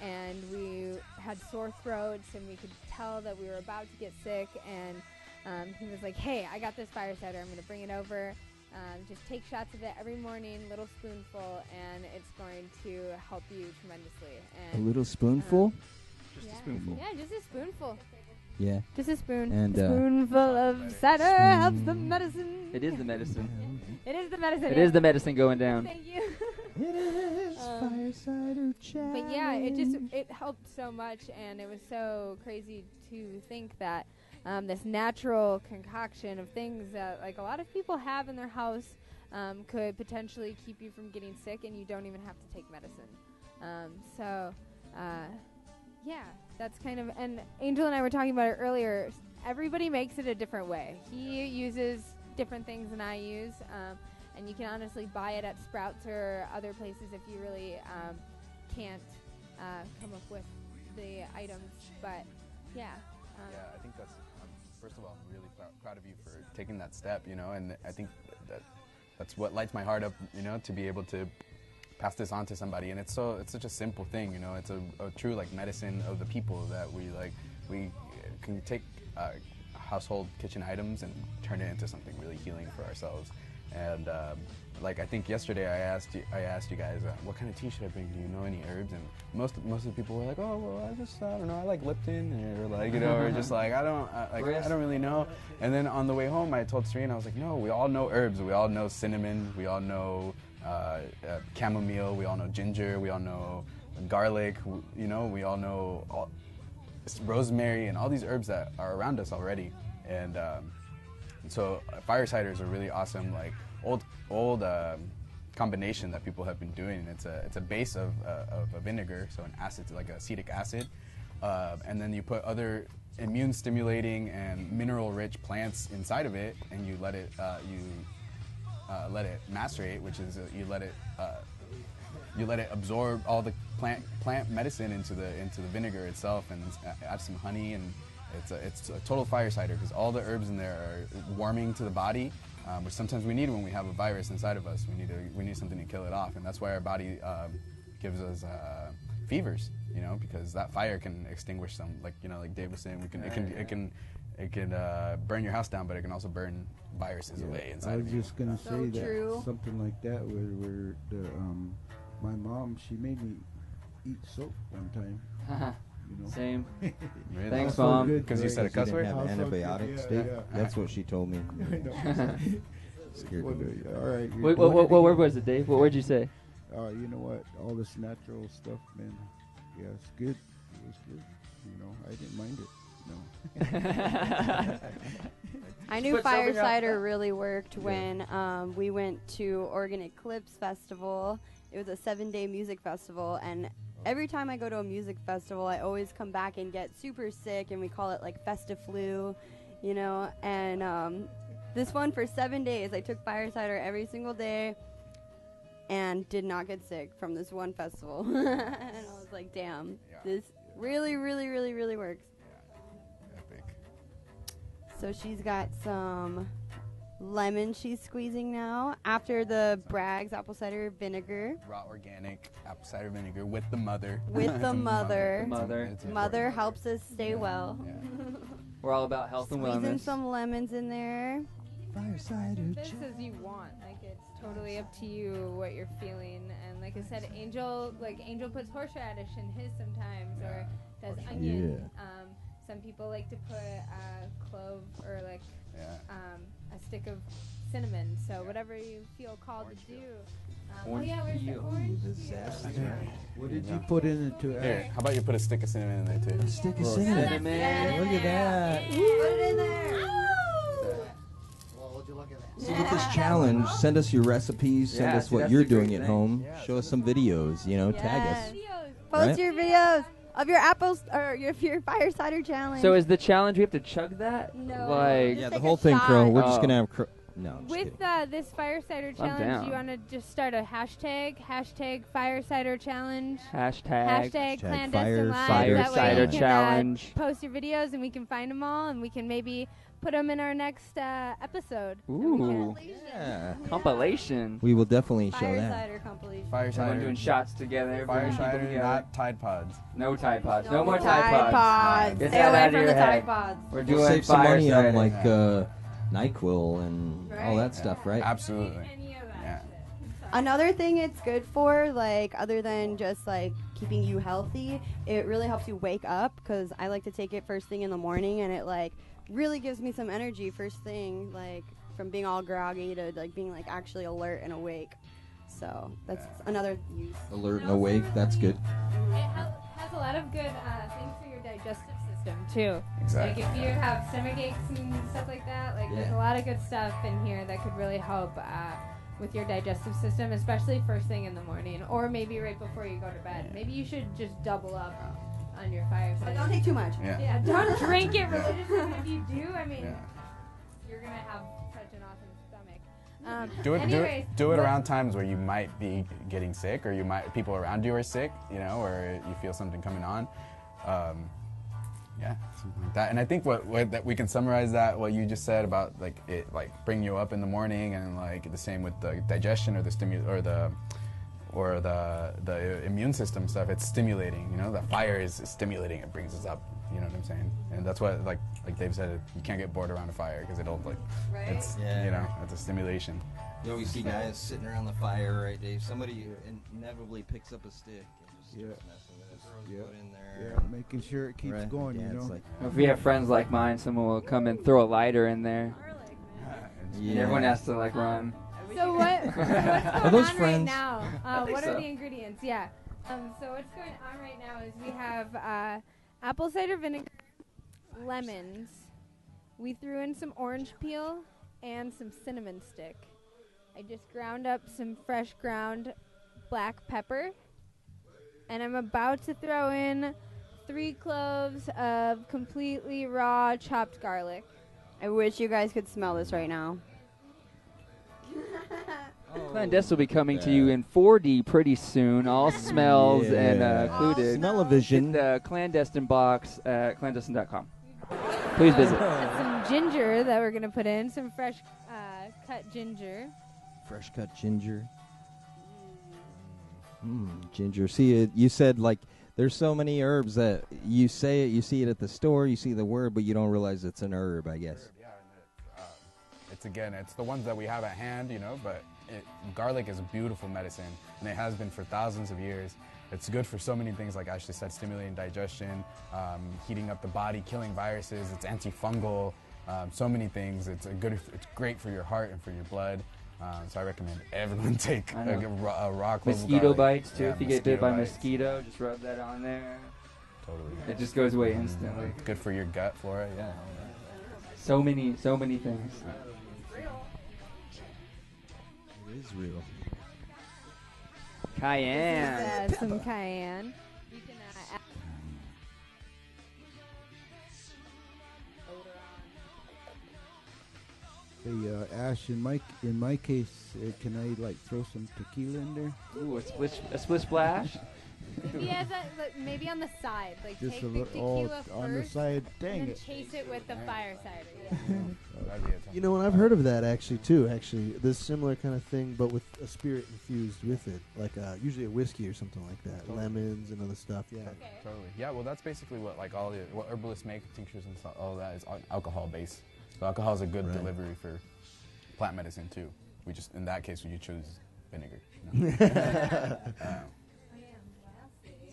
and we had sore throats and we could tell that we were about to get sick, and he was like, hey, I got this fire cider, I'm going to bring it over. Just take shots of it every morning, little spoonful, and it's going to help you tremendously. And, a little spoonful? Just a spoonful. Yeah, just a spoonful. Yeah. Just a spoon. And, a spoonful of cider helps the medicine. It is the medicine. It is the medicine. It is the medicine going down. Thank you. It is fire cider challenge. But yeah, it helped so much, and it was so crazy to think that this natural concoction of things that like a lot of people have in their house could potentially keep you from getting sick, and you don't even have to take medicine. Yeah, that's kind of, and Angel and I were talking about it earlier. everybody makes it a different way. He uses different things than I use, and you can honestly buy it at Sprouts or other places if you really can't come up with the items. But yeah. Yeah, I think that's, first of all, I'm really proud of you for taking that step, you know, and I think that's what lights my heart up, you know, to be able to pass this on to somebody. And it's such a simple thing, you know, it's a true like medicine of the people that we can take household kitchen items and turn it into something really healing for ourselves. And like I think yesterday I asked you guys what kind of tea should I bring? Do you know any herbs? And most of the people were like, oh well, I don't know, I like Lipton, or like, you know, or just like I don't really know. And then on the way home I told Serena, I was like, no, we all know herbs. We all know cinnamon. We all know chamomile. We all know ginger. We all know garlic. You know, we all know rosemary and all these herbs that are around us already. And so fire ciders are really awesome, like old combination that people have been doing. It's a base of a vinegar, so an acid, like acetic acid, and then you put other immune stimulating and mineral rich plants inside of it, and you let it macerate, which is you let it absorb all the plant medicine into the vinegar itself, and add some honey, and it's a total fire cider because all the herbs in there are warming to the body, which sometimes we need when we have a virus inside of us. We need something to kill it off, and that's why our body gives us fevers, you know, because that fire can extinguish some, like, you know, like Dave was saying, it can burn your house down, but it can also burn viruses away inside of you. I was just gonna say that true. something like that where my mom, she made me eat soap one time. You know? Same. Really? Thanks, Also Mom. Because you said a cuss You word? didn't have Also antibiotics, good, Dave? yeah. That's what she told me. I know. Scared Well, me. all right. What word was it, Dave? What word did you say? You know what? All this natural stuff, man. Yeah, it's good. It was good. You know, I didn't mind it. No. I knew Put fire something out cider there. really worked when we went to Oregon Eclipse Festival. It was a 7-day music festival, and every time I go to a music festival, I always come back and get super sick, and we call it like festive flu, you know. And this one, for 7 days, I took fire cider every single day and did not get sick from this one festival. And I was like, damn, this really, really, really, really works. Epic. So she's got some lemon she's squeezing now after the Bragg's apple cider vinegar. Raw organic apple cider vinegar with the mother. With the It's a mother. It's Mother. important. Mother helps us stay well. Yeah. We're all about health and Squeezing wellness. some lemons in there. Fire cider. This as you want. Like, it's totally up to you what you're feeling. And like I said, Angel puts horseradish in his sometimes, or does onion. Some people like to put clove or like a stick of cinnamon. So whatever you feel called to do. Orange where's the peel. orange Disaster. peel? What did you put in it to Here, how about you put a stick of cinnamon in there too? Stick of Well, cinnamon. cinnamon. Look at that. Put it in there. Well, would you look at that? So with this challenge, send us your recipes, send Yeah, us see, what that's you're the great doing at thing. home, Yeah, show us some videos, you know, tag us. Post Right? your videos of your apples or your fire cider challenge. So is the challenge we have to chug that? No. Like, Just Yeah, the take whole a thing, Crow. shot. We're just Oh. gonna have No, I'm just With kidding. this fire cider I'm challenge, down. you want to just start a hashtag fire cider challenge. hashtag Hashtag Fire clandestine live. cider That way cider you can challenge. post your videos and we can find them all and we can maybe put them in our next episode. And we Ooh. can- Yeah. Compilation. We will definitely show Fire that. cider compilation. Fire Everyone cider. doing shots together. Fire bringing people cider, together. not Tide Pods. No Tide Pods. No No more Tide Tide Pods. Pods. Get Stay that away out of from your the head. Tide Pods. We're We'll doing save some fire money cider. on like NyQuil and all Right. that stuff, right? Absolutely. Any of that Yeah. shit. Another thing it's good for, like, other than just like keeping you healthy, it really helps you wake up, because I like to take it first thing in the morning, and it like really gives me some energy first thing, like from being all groggy to like being like actually alert and awake. So that's another use. Alert and awake. That's good. It has a lot of good things for your digestive system too. Exactly. Like if you have stomach aches and stuff like that, like there's a lot of good stuff in here that could really help with your digestive system, especially first thing in the morning, or maybe right before you go to bed. Maybe you should just double up on your fire But side. don't take too much. Yeah. Yeah, don't drink it religiously. If you do, I mean, Yeah. you're gonna have such an awesome stomach. Do it around times where you might be getting sick, or people around you are sick, or you feel something coming on. Yeah, something like that. And I think what that we can summarize that what you just said about it bring you up in the morning, and the same with the digestion or the the immune system stuff. It's stimulating. The fire is stimulating. It brings us up. You know what I'm saying? And that's what like Dave said. You can't get bored around a fire because it'll it's it's a stimulation. You always see guys sitting around the fire, right, Dave? Somebody inevitably picks up a stick and just starts messing with it, throws it in there. Yeah, making sure it keeps going, If we have friends like mine, someone will come and throw a lighter in there. And everyone has to run. So what's going those on friends? right now? What so. are the ingredients? Yeah. So what's going on right now is we have apple cider vinegar, lemons. We threw in some orange peel and some cinnamon stick. I just ground up some fresh ground black pepper. And I'm about to throw in 3 cloves of completely raw chopped garlic. I wish you guys could smell this right now. Clandest will be coming to you in 4D pretty soon, all smells and included. Smell-o-vision. The Clandestine box at clandestine.com. Please visit. Some ginger that we're going to put in, some fresh cut ginger. Fresh cut ginger. Ginger. See, you said there's so many herbs that you say it, you see it at the store, you see the word, but you don't realize it's an herb, I guess. Yeah, and it's the ones that we have at hand, but garlic is a beautiful medicine, and it has been for thousands of years. It's good for so many things, like Ashley said, stimulating digestion, heating up the body, killing viruses. It's antifungal, so many things. It's great for your heart and for your blood. So I recommend everyone take a raw clove of mosquito garlic. bites too. Yeah, if you get bit by bites. mosquito, just rub that on there. Totally. It just goes away instantly. Good for your gut flora. Yeah. So many things. It is real. Cayenne. Some cayenne. You can add Hey, Ash, in my case, can I throw some tequila in there? Ooh, a split splash. Yeah, maybe on the side. Just Take a the little tequila first, on the side. Dang and then it! chase it with the fire cider. You know, and I've heard of that actually too. Actually, this similar kind of thing, but with a spirit infused with it, usually a whiskey or something like that, lemons and other stuff. Yeah, Totally. Yeah. Well, that's basically what what herbalists make, tinctures and stuff. All that is alcohol based. So alcohol is a good delivery for plant medicine too. In that case, we choose vinegar.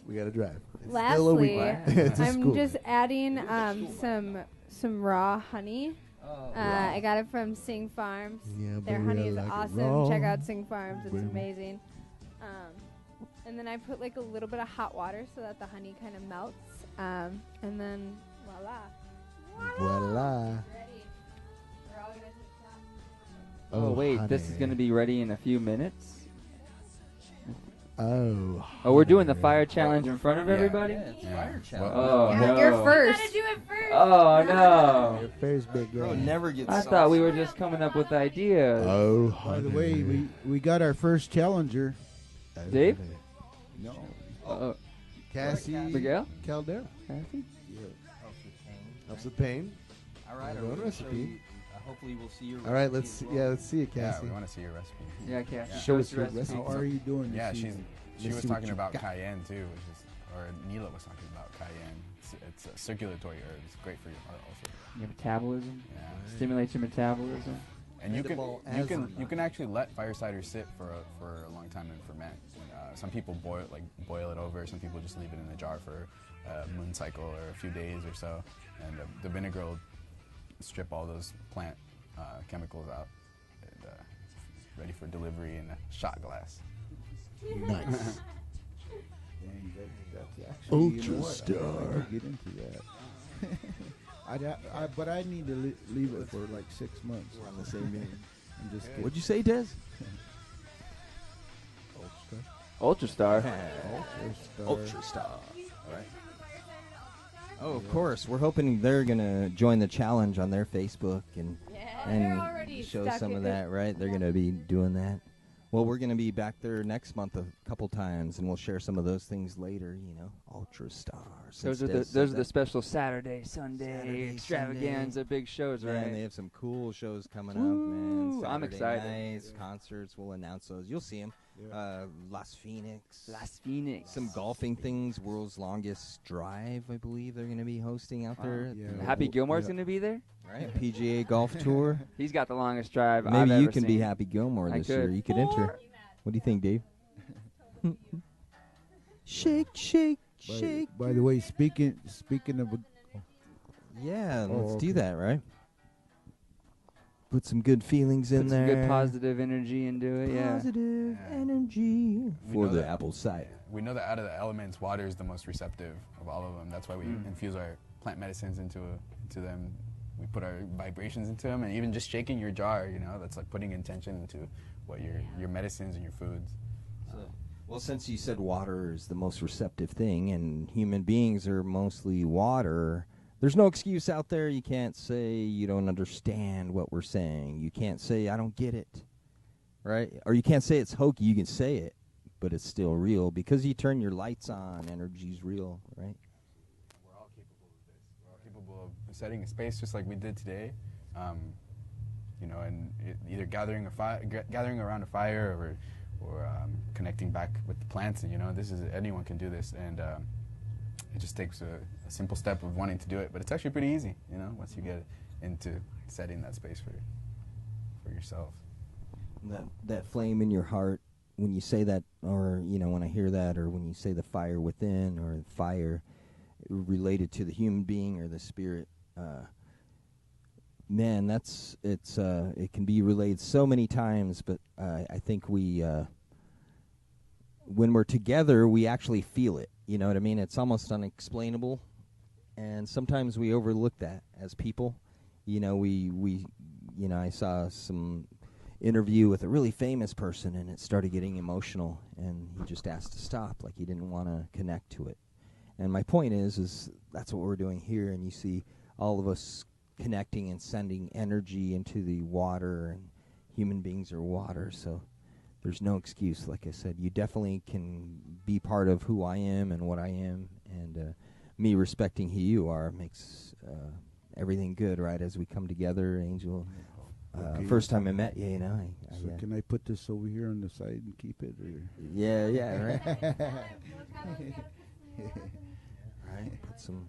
We gotta drive. It's Lastly, it's a I'm school. just adding some raw honey. I got it from Sing Farms. Yeah, Their but honey we is like it awesome. raw. Check out Sing Farms. It's Boom. amazing. And then I put a little bit of hot water so that the honey kind of melts. And then voila. Voila. Ready. We're all gonna take shots. Oh wait, this is honey. going to be ready in a few minutes. Oh. We're doing the fire challenge in front of everybody. Fire challenge. Oh no! You're first. You gotta do it first. Oh no! Your first big Bro, guy. never gets I saucy. thought we were just coming up with ideas. Oh, By the way, we got our first challenger. Dave? No, Cassie Miguel? Caldera. Kathy? Helps with pain. All right, Our own so recipe. hopefully we'll see your All right, recipe let's see it, Yeah, Cassie. we want to see your recipe. Yeah, Kathy. Show us the your recipe. how are you doing? Yeah, this she evening? was see what talking you about got. cayenne too, or Neela was talking about cayenne. It's a circulatory herb. It's great for your heart also. Your metabolism. Yeah. Stimulates your metabolism. And you Edible can asthma. you can actually let fire cider sit for a long time and ferment. And, some people boil it over. Some people just leave it in a jar for a moon cycle or a few days or so. And the vinegar will strip all those plant chemicals out. And, ready for delivery in a shot glass. Nice. Dang, that's actually, Ultra what, Star. I'd like to get into that. But I need to leave it for 6 months. We're on the same page. And just get What'd you say, Des? Ultra Star. Ultra Star. All right. Oh, of course. We're hoping they're going to join the challenge on their Facebook and They're already show stuck some in of it. that, right? They're going to be doing that. Well, we're going to be back there next month a couple times, and we'll share some of those things later, you know. Ultra Stars. Those are the special Saturday, Sunday extravaganza big shows, right? Man, they have some cool shows coming up, man. Saturday I'm excited. Nights, concerts. We'll announce those. You'll see them. Yeah. Las Phoenix. Some golfing things. World's Longest Drive, I believe they're going to be hosting out there. Yeah. Happy Gilmore's going to be there? Right, PGA Golf Tour. He's got the longest drive Maybe I've you ever can seen. be Happy Gilmore this year. You could enter. What do you think, Dave? Shake, shake, shake. By the way, speaking of, Yeah, let's do that, right? Put some good feelings in Put there. some good positive energy into it, Positive energy for the apple cider. We know that out of the elements, water is the most receptive of all of them. That's why we infuse our plant medicines into them. We put our vibrations into them, and even just shaking your jar, you know, that's like putting intention into what your medicines and your foods. Well, since you said water is the most receptive thing, and human beings are mostly water, there's no excuse out there. You can't say you don't understand what we're saying. You can't say I don't get it, right? Or you can't say it's hokey. You can say it, but it's still real because you turn your lights on. Energy's real, right? We're all capable of this. We're all capable of setting a space just like we did today. You know, and either gathering around a fire or connecting back with the plants. And you know, anyone can do this, and it just takes a simple step of wanting to do it. But it's actually pretty easy, you know, once you get into setting that space for yourself. That flame in your heart, when you say that, or you know, when I hear that, or when you say the fire within, or fire related to the human being or the spirit. Man, it can be relayed so many times, but I think when we're together, we actually feel it. You know what I mean? It's almost unexplainable, and sometimes we overlook that as people. You know, I saw some interview with a really famous person, and it started getting emotional, and he just asked to stop, like he didn't want to connect to it. And my point is that's what we're doing here, and you see all of us connecting and sending energy into the water, and human beings are water, so there's no excuse. Like I said, you definitely can be part of who I am and what I am, and me respecting who you are makes everything good, right, as we come together, Angel. Okay. First time I met you, you know. So can I put this over here on the side and keep it? Or? Yeah, right. Right, put some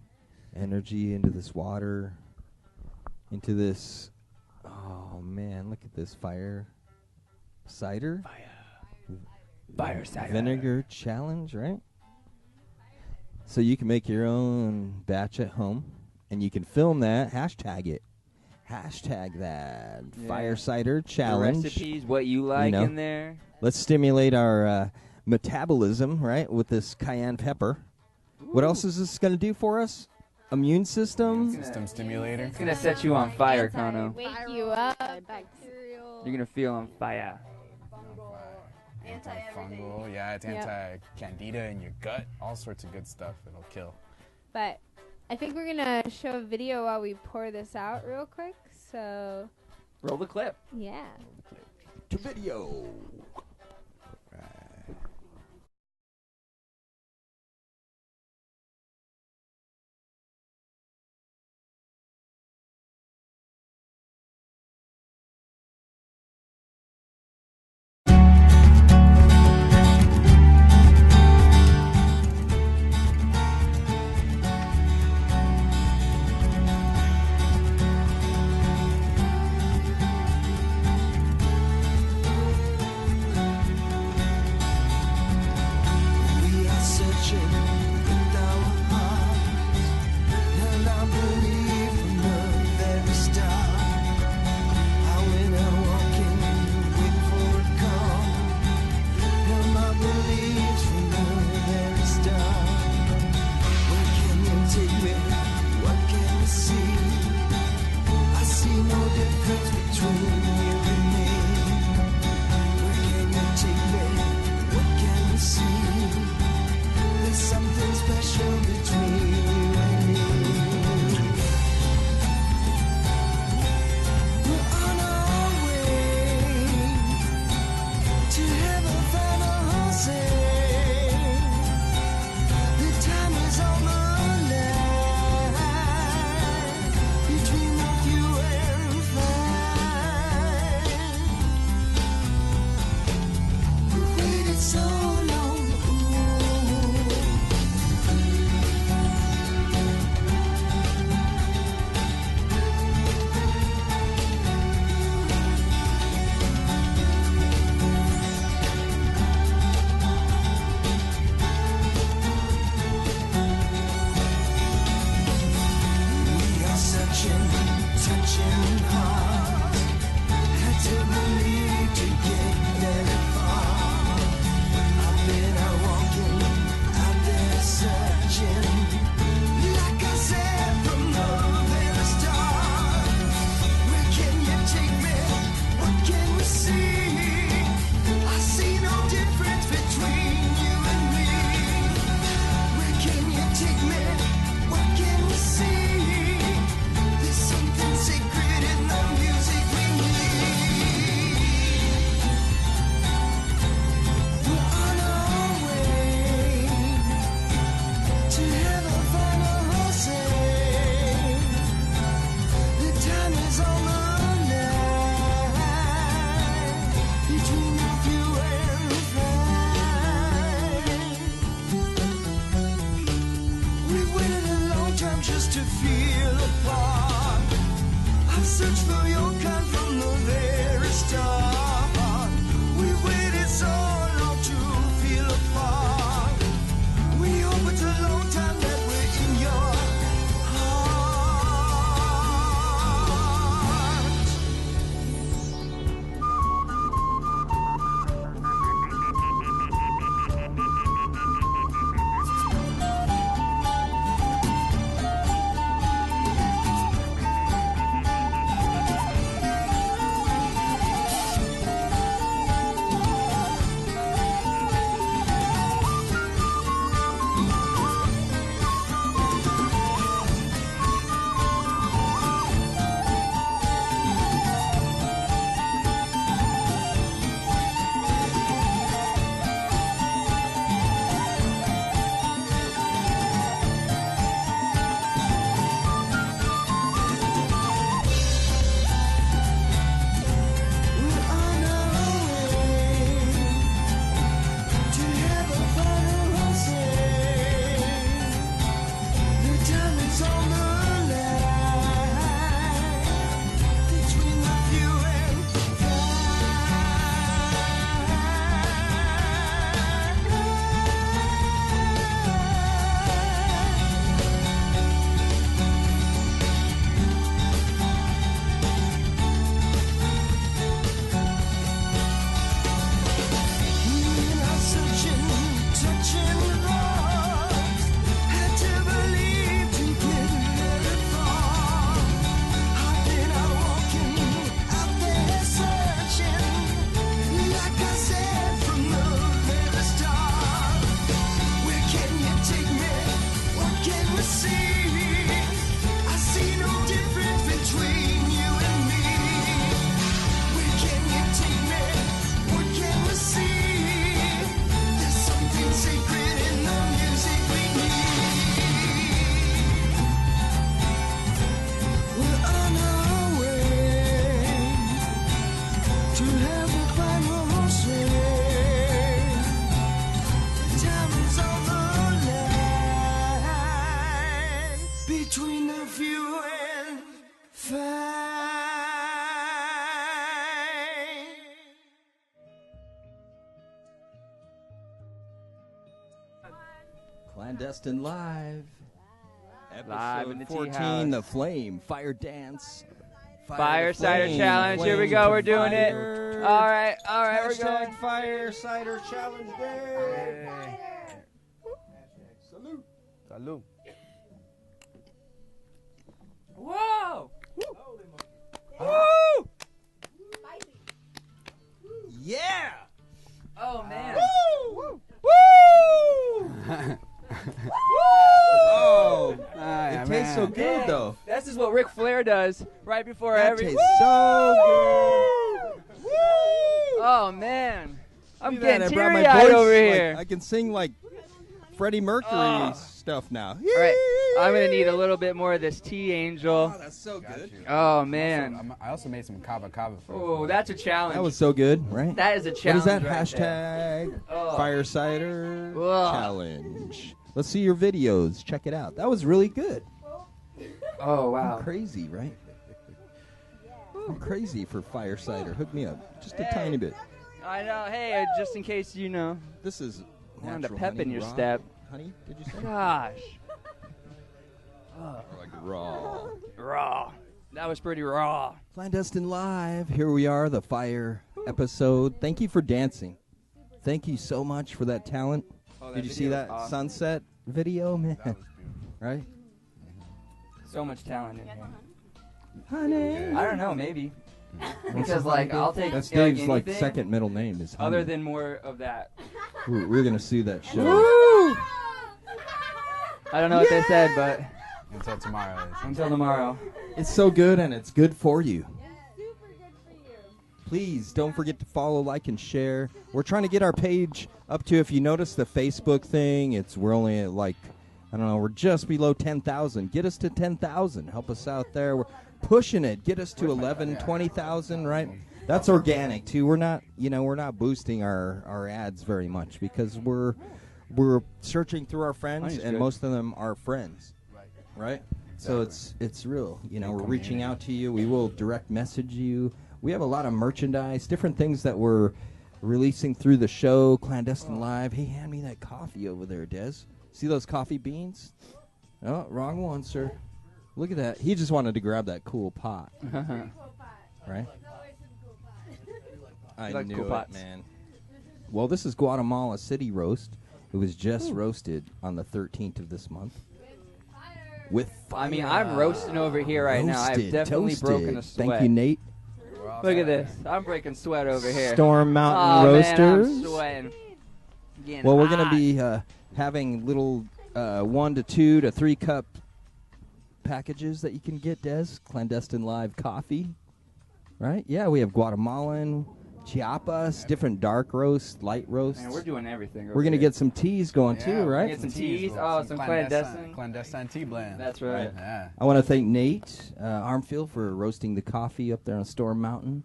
energy into this water, into this. Oh man, look at this fire cider. Fire cider. Vinegar challenge, right? So you can make your own batch at home, and you can film that. Hashtag it. Hashtag that. Yeah. Fire cider challenge. The recipes, what you like in there. Let's stimulate our metabolism, right, with this cayenne pepper. Ooh. What else is this going to do for us? Immune system? System stimulator. It's going to set you on fire, Kano. Wake you up. Bacterial. You're going to feel on fire. Antifungal, yeah, it's anti-candida in your gut, all sorts of good stuff. It'll kill. But I think we're going to show a video while we pour this out real quick, so... Roll the clip. Yeah. Roll the clip. To video. Clandestine Live. Live in the Episode tea 14, house. The Flame, Fire Dance. Fire to cider flame, challenge. Here we flame go. to We're doing fire. it. All right, we're Hashtag going. Fire Cider Challenge Day. Salute. Salute. Whoa! Woo! Yeah! Oh man! Woo! Woo! Oh, it tastes so good though. This is what Ric Flair does right before That every. tastes so good. Woo! Oh man! I'm Look at that, getting I brought my teary-eyed voice, over like, here. I can sing like Freddie Mercury stuff now. All right, I'm gonna need a little bit more of this tea, Angel. Oh, that's so good. Oh man! I also made some kava for Oh, that's a challenge. That was so good, right? That is a What is challenge. that? right Hashtag Oh. Fire Cider Ugh. Challenge. Let's see your videos. Check it out. That was really good. there. Oh wow! I'm crazy, right? I'm crazy for Fire Cider. Hook me up. Just a tiny bit. I know. Hey, just in case you know. This is Wanted the natural pep honey, in your raw step. Honey, did you say? Gosh. Or like raw. Raw. That was pretty raw. Clandestine Live. Here we are, the Fire episode. Thank you for dancing. Thank you so much for that talent. Oh, that Did you see video that was awesome. sunset video, man? That was beautiful. Right? So much talent in here. Honey. I don't know, maybe. Because like I'll take That's Dave's like anything second middle name is Honey. other than more of that. We're gonna sue that show. Woo! I don't know what they said, but Until tomorrow. until tomorrow. It's so good and it's good for you. Please don't forget to follow, like, and share. We're trying to get our page up to, if you notice the Facebook thing, we're only at like, I don't know, we're just below 10,000. Get us to 10,000. Help us out there. We're pushing it. Get us to 11, 20,000, right? That's organic too. We're not boosting our ads very much because we're searching through our friends, Honey's and good. most of them are friends, right? So it's real. We're reaching out to you. We will direct message you. We have a lot of merchandise, different things that we're releasing through the show, Clandestine Live. Hey, hand me that coffee over there, Des. See those coffee beans? Oh, wrong one, sir. Look at that. He just wanted to grab that cool pot. Right? I like knew cool it, pots. man. Well, this is Guatemala City Roast. It was just roasted on the 13th of this month. With fire. I mean, I'm roasting over here right now. I've Roasted, definitely toasted. broken a sweat. Thank you, Nate. Look at this. I'm breaking sweat over here. Storm Mountain oh, Roasters. Man, I'm sweating. Getting Well, we're going hot. to be having little 1 to 2 to 3 cup packages that you can get, Des. Clandestine Live coffee. Right? Yeah, we have Guatemalan, Chiapas, different dark roast, light roasts. Man, we're doing everything. We're going to get some teas going too, right? Get some teas. Oh, some clandestine. Clandestine tea blend. That's right. Yeah. I want to thank Nate Armfield for roasting the coffee up there on Storm Mountain.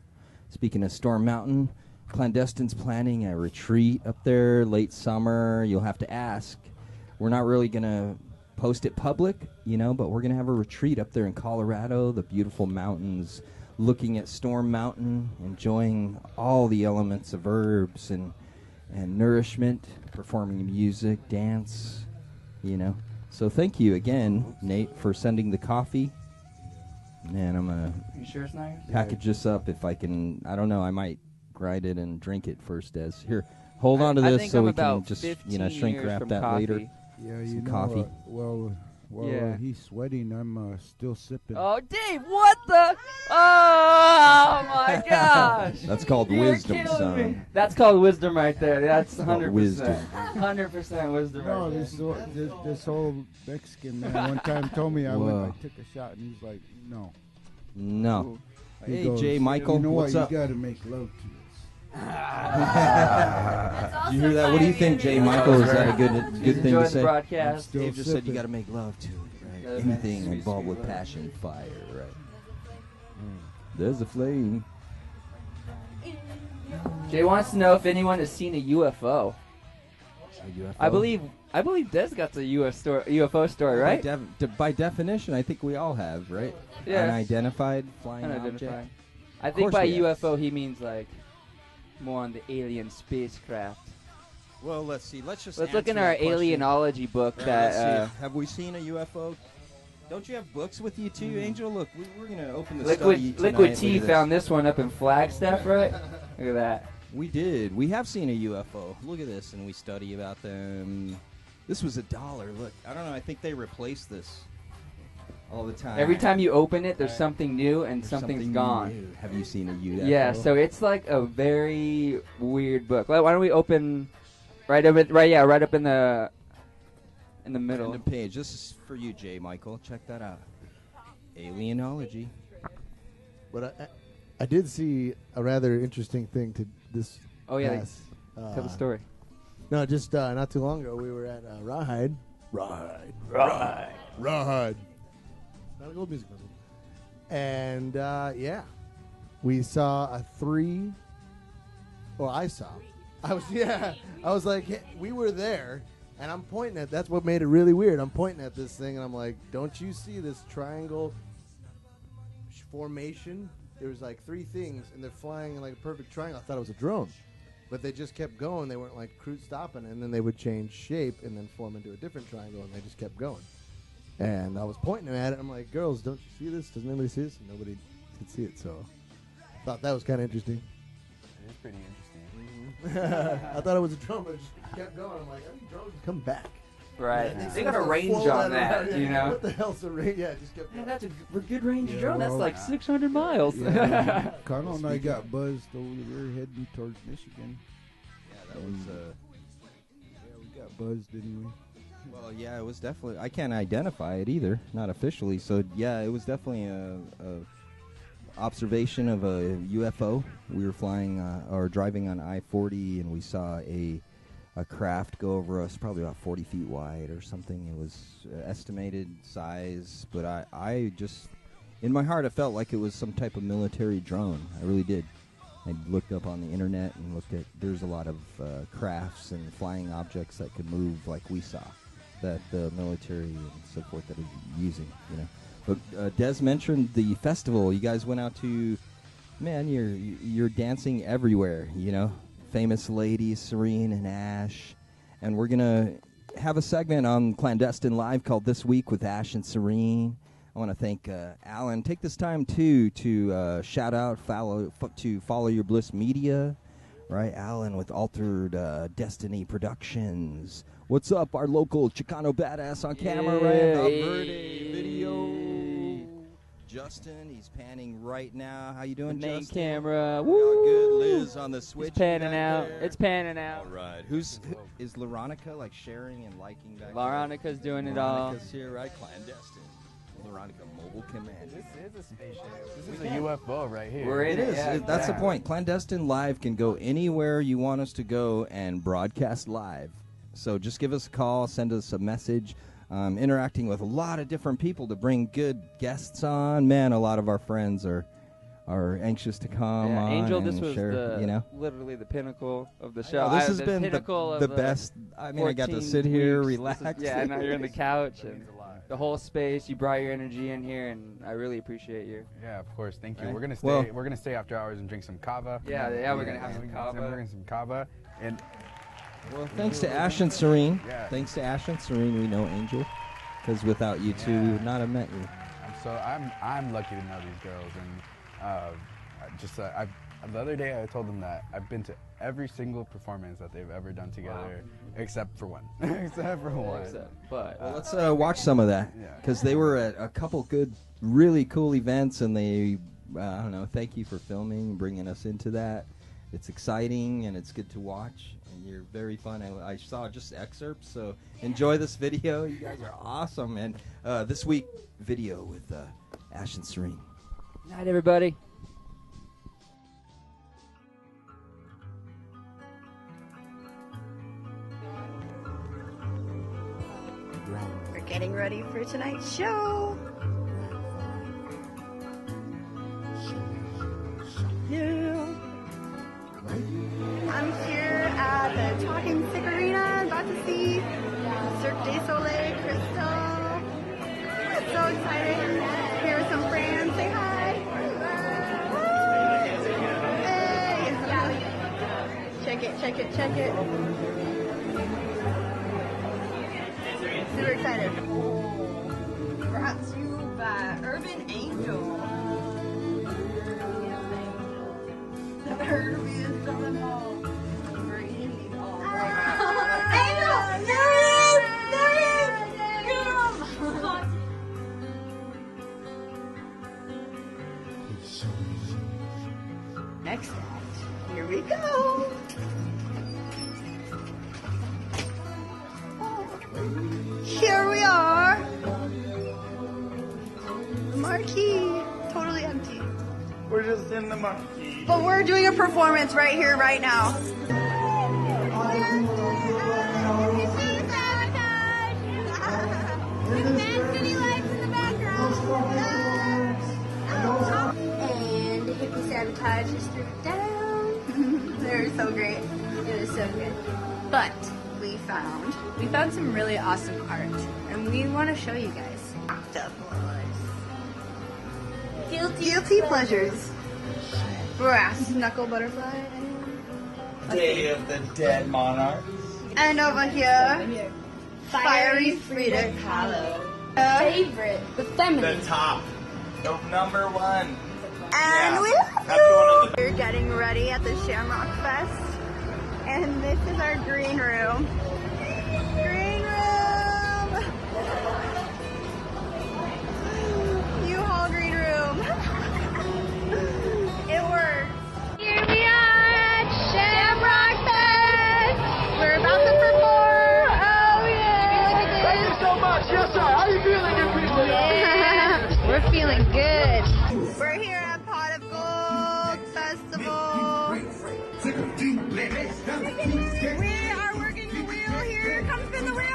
Speaking of Storm Mountain, Clandestine's planning a retreat up there late summer. You'll have to ask. We're not really going to post it public, but we're going to have a retreat up there in Colorado, the beautiful mountains, looking at Storm Mountain, enjoying all the elements of herbs and nourishment, performing music, dance, So thank you again, Nate, for sending the coffee. And I'm going You sure it's not yours? to package this up if I can. I don't know. I might grind it and drink it first, Des. Here, hold on to I this think so I'm we can about just, 15 shrink years wrap from that coffee. later. Yeah, Some you know, coffee. While Yeah. he's sweating, I'm still sipping. Oh, Dave, what the? Oh, my gosh. That's called You're wisdom, killing me. son. That's called wisdom right there. That's called 100%. wisdom. 100% wisdom No, right there. this old Mexican man one time told me I Whoa. took a shot, and he's like, no. No. He Hey, goes, Jay Michael, you know what's what? up? You got to make love to us. Did you hear that? What do you think, Jay Michael? Is that a good thing Enjoy to the say? broadcast. Still Dave just said you sipping. got to make love to it, right? Gotta make Anything sweet, involved sweet with love. passion, fire, right? There's a flame. Jay wants to know if anyone has seen a UFO. A UFO? I believe Des got the UFO story, right? By definition, I think we all have, right? Yeah. Unidentified flying Unidentified. object. I think course by we have. UFO he means like more on the alien spacecraft. Well, let's see. Let's look in our alienology book that. Have we seen a UFO? Don't you have books with you too, Angel? Look, we're gonna open the study tonight. Liquid Tea found this one up in Flagstaff, right? Look at that. We did. We have seen a UFO. Look at this, and we study about them. This was $1. Look, I don't know. I think they replaced this all the time. Every time you open it, there's something new and something's gone. New. Have you seen a UFO? Yeah, so it's like a very weird book. Why don't we open right up in the middle. Random page. This is for you, J. Michael. Check that out. Alienology. But I did see a rather interesting thing to this. Oh yeah, past, tell the story. No, just not too long ago we were at Rawhide. Not a gold music festival. And yeah, we saw a 3. Well, I was like, hey, we were there. And I'm pointing at, that's what made it really weird. I'm pointing at this thing, and I'm like, don't you see this triangle formation? There was like 3 things, and they're flying in like a perfect triangle. I thought it was a drone. But they just kept going. They weren't like cruise stopping, and then they would change shape and then form into a different triangle, and they just kept going. And I was pointing at it. I'm like, girls, don't you see this? Does anybody see this? And nobody could see it, so I thought that was kind of interesting. It is pretty interesting. I thought it was a drone, but it just kept going. I'm like, I think drones come back. Right. They got a range on that, you know? What the hell's the range? Yeah, it just kept going. Yeah, that's a good range drone. That's like 600 miles. Yeah, Connell and I got buzzed over we were heading towards Michigan. Yeah, that was. Yeah, we got buzzed, didn't we? Well, yeah, it was definitely. I can't identify it either, not officially. So yeah, it was definitely a observation of a UFO. We were flying or driving on I-40, and we saw a craft go over us, probably about 40 feet wide or something. It was estimated size, but I just, in my heart, I felt like it was some type of military drone. I really did. I looked up on the internet and looked at, there's a lot of crafts and flying objects that could move like we saw, that the military and so forth that are using, you know. But Des mentioned the festival. You guys went out to, man, you're dancing everywhere, you know. Famous ladies, Serene and Ash. And we're going to have a segment on Clandestine Live called This Week with Ash and Serene. I want to thank Alan. Take this time, too, to shout out, Follow Your Bliss Media. Right, Alan with Altered Destiny Productions. What's up, our local Chicano badass on camera, right? The Verde video. Justin, he's panning right now. How you doing, Main Justin? camera. We all good. Liz on the switch. It's panning out. There. It's panning out. All right. Is Laronica like sharing and liking back? Laronica's doing it all. Laronica's here, right? Clandestine. Laronica Mobile Command. This is a spaceship. This is a UFO right here. We're in it. Yeah, that's the point. Clandestine Live can go anywhere you want us to go and broadcast live. So just give us a call, send us a message. Interacting with a lot of different people to bring good guests on. Man, a lot of our friends are anxious to come on. Angel, and this was share, literally the pinnacle of the show. This has been the best. I mean, I got to sit here, relax. Yeah, now you're on the couch and the whole space. You brought your energy in here, and I really appreciate you. Yeah, of course. Thank you. Right. We're gonna stay. We're gonna stay after hours and drink some kava. Yeah, we're gonna have some kava. We're gonna some kava and. Well, thanks to Ash and Serene. Yeah. Thanks to Ash and Serene, we know Angel, because without you two, we would not have met you. I'm lucky to know these girls, and the other day I told them that I've been to every single performance that they've ever done together, except for one. But let's watch some of that, because they were at a couple good, really cool events, and they, I don't know, thank you for filming, bringing us into that. It's exciting, and it's good to watch. You're very fun. I saw just excerpts, so enjoy this video. You guys are awesome. And this week, video with Ash and Serene. Night, everybody. We're getting ready for tonight's show. I'm here at the Talking Stick Arena, about to see Cirque du Soleil, Crystal. It's so exciting. Here are some friends. Say hi. Hey. Check it. excited. Brought to you by Herban Angel. The herbiest of them all. Green. Angel! There he is! There he is! Get him! Next act. Here we go. Here we are. The marquee. Totally empty. We're just in the marquee. But we're doing a performance right here, right now. And the hippie sabotage just threw it down. They're so great. It was so good. But we found some really awesome art, and we want to show you guys. Guilty pleasures. Brass knuckle butterfly. Day of the Dead Monarch. And over here, fiery Frida Kahlo. Favorite, the feminine. The top. The number one. And we love you. We're getting ready at the Shamrock Fest, and this is our green room. Green room. U-Haul green room. It works. Here we are at Shamrock Fest. We're about to perform. Oh yeah. Thank you so much. Yes, sir. How you feeling, good people? Yeah. We're feeling good. We're here at Pot of Gold Festival. We are working the wheel here. Come spin the wheel.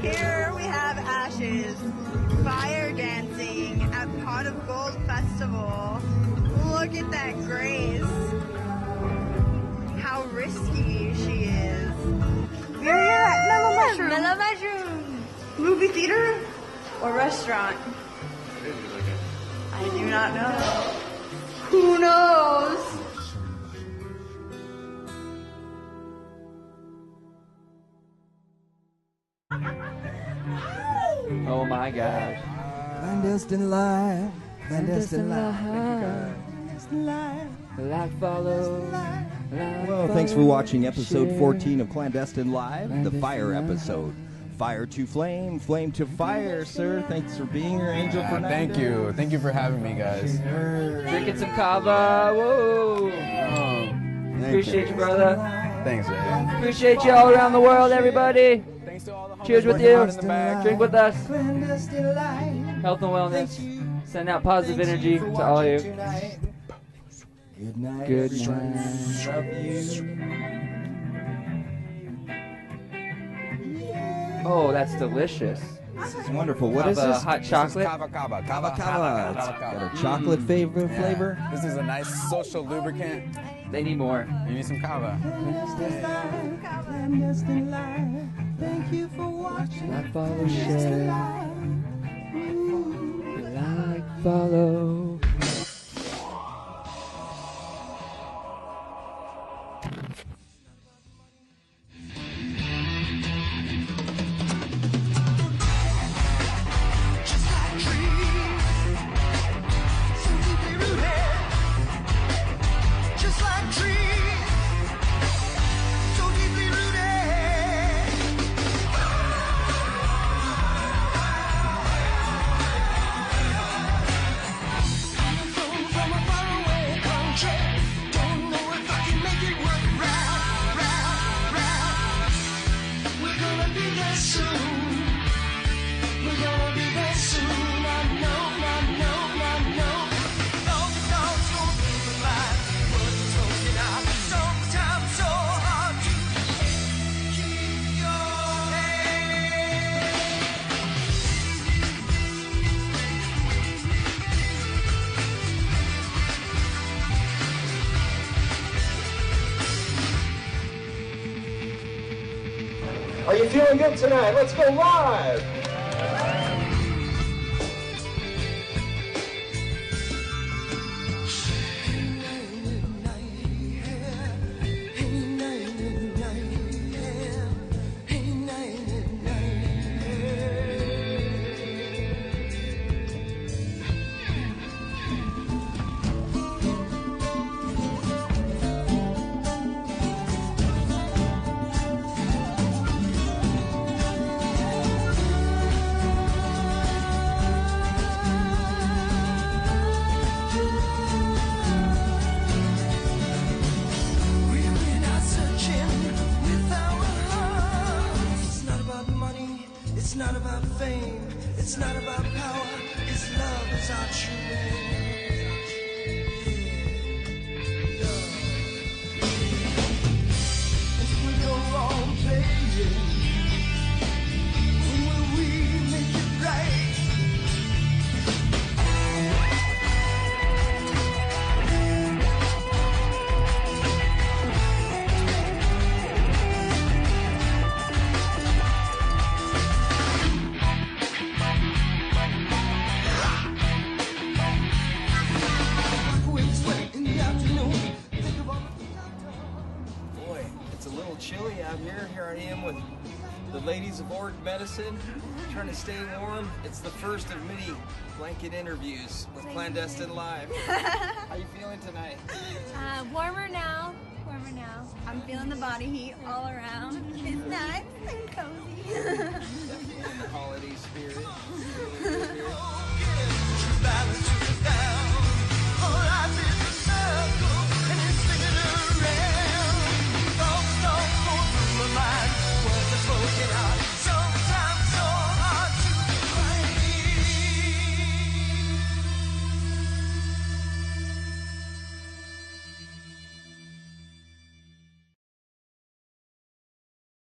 Here we have Ashes, fire dancing at Pot of Gold Festival. Look at that grace. How risky she is. We're here at Mellow Mushroom. Mellow Mushroom. Movie theater or restaurant? I do not know. Who knows? Oh my gosh. Clandestine live. Clandestine live. Like follow. Well, thanks for watching episode 14 of Clandestine Live, the fire episode. Fire to flame, flame to fire, sir. Thanks for being here, Angel. Thank you. Thank you for having me, guys. Drinking some kava. Whoa. Appreciate you, brother. Thanks, Jay. Appreciate you all around the world, everybody. Thanks to all the Cheers with working you. hard in the back. Drink with us. Health and wellness. Send out positive energy to all of you. Good night. Good everyone. night. Love you. Oh, that's delicious. This is wonderful. What is Kava this? hot chocolate. Kava kava. Kava kava. It's got a chocolate flavor. This is a nice social lubricant. They need more. You need some kava. Clandestine live. Thank you for watching. Like, follow, share. Like, follow. Are you feeling good tonight? Let's go live. It's not about fame, it's not about power, it's love is our true aim. If we go wrong playing, when will we make it right? Chilly out here. Here I am with the ladies of Org Medicine, trying to stay warm. It's the first of many blanket interviews with Clandestine Live. How you feeling tonight? Warmer now. Warmer now. I'm feeling the body heat all around. It's nice and cozy. Definitely in the holiday spirit.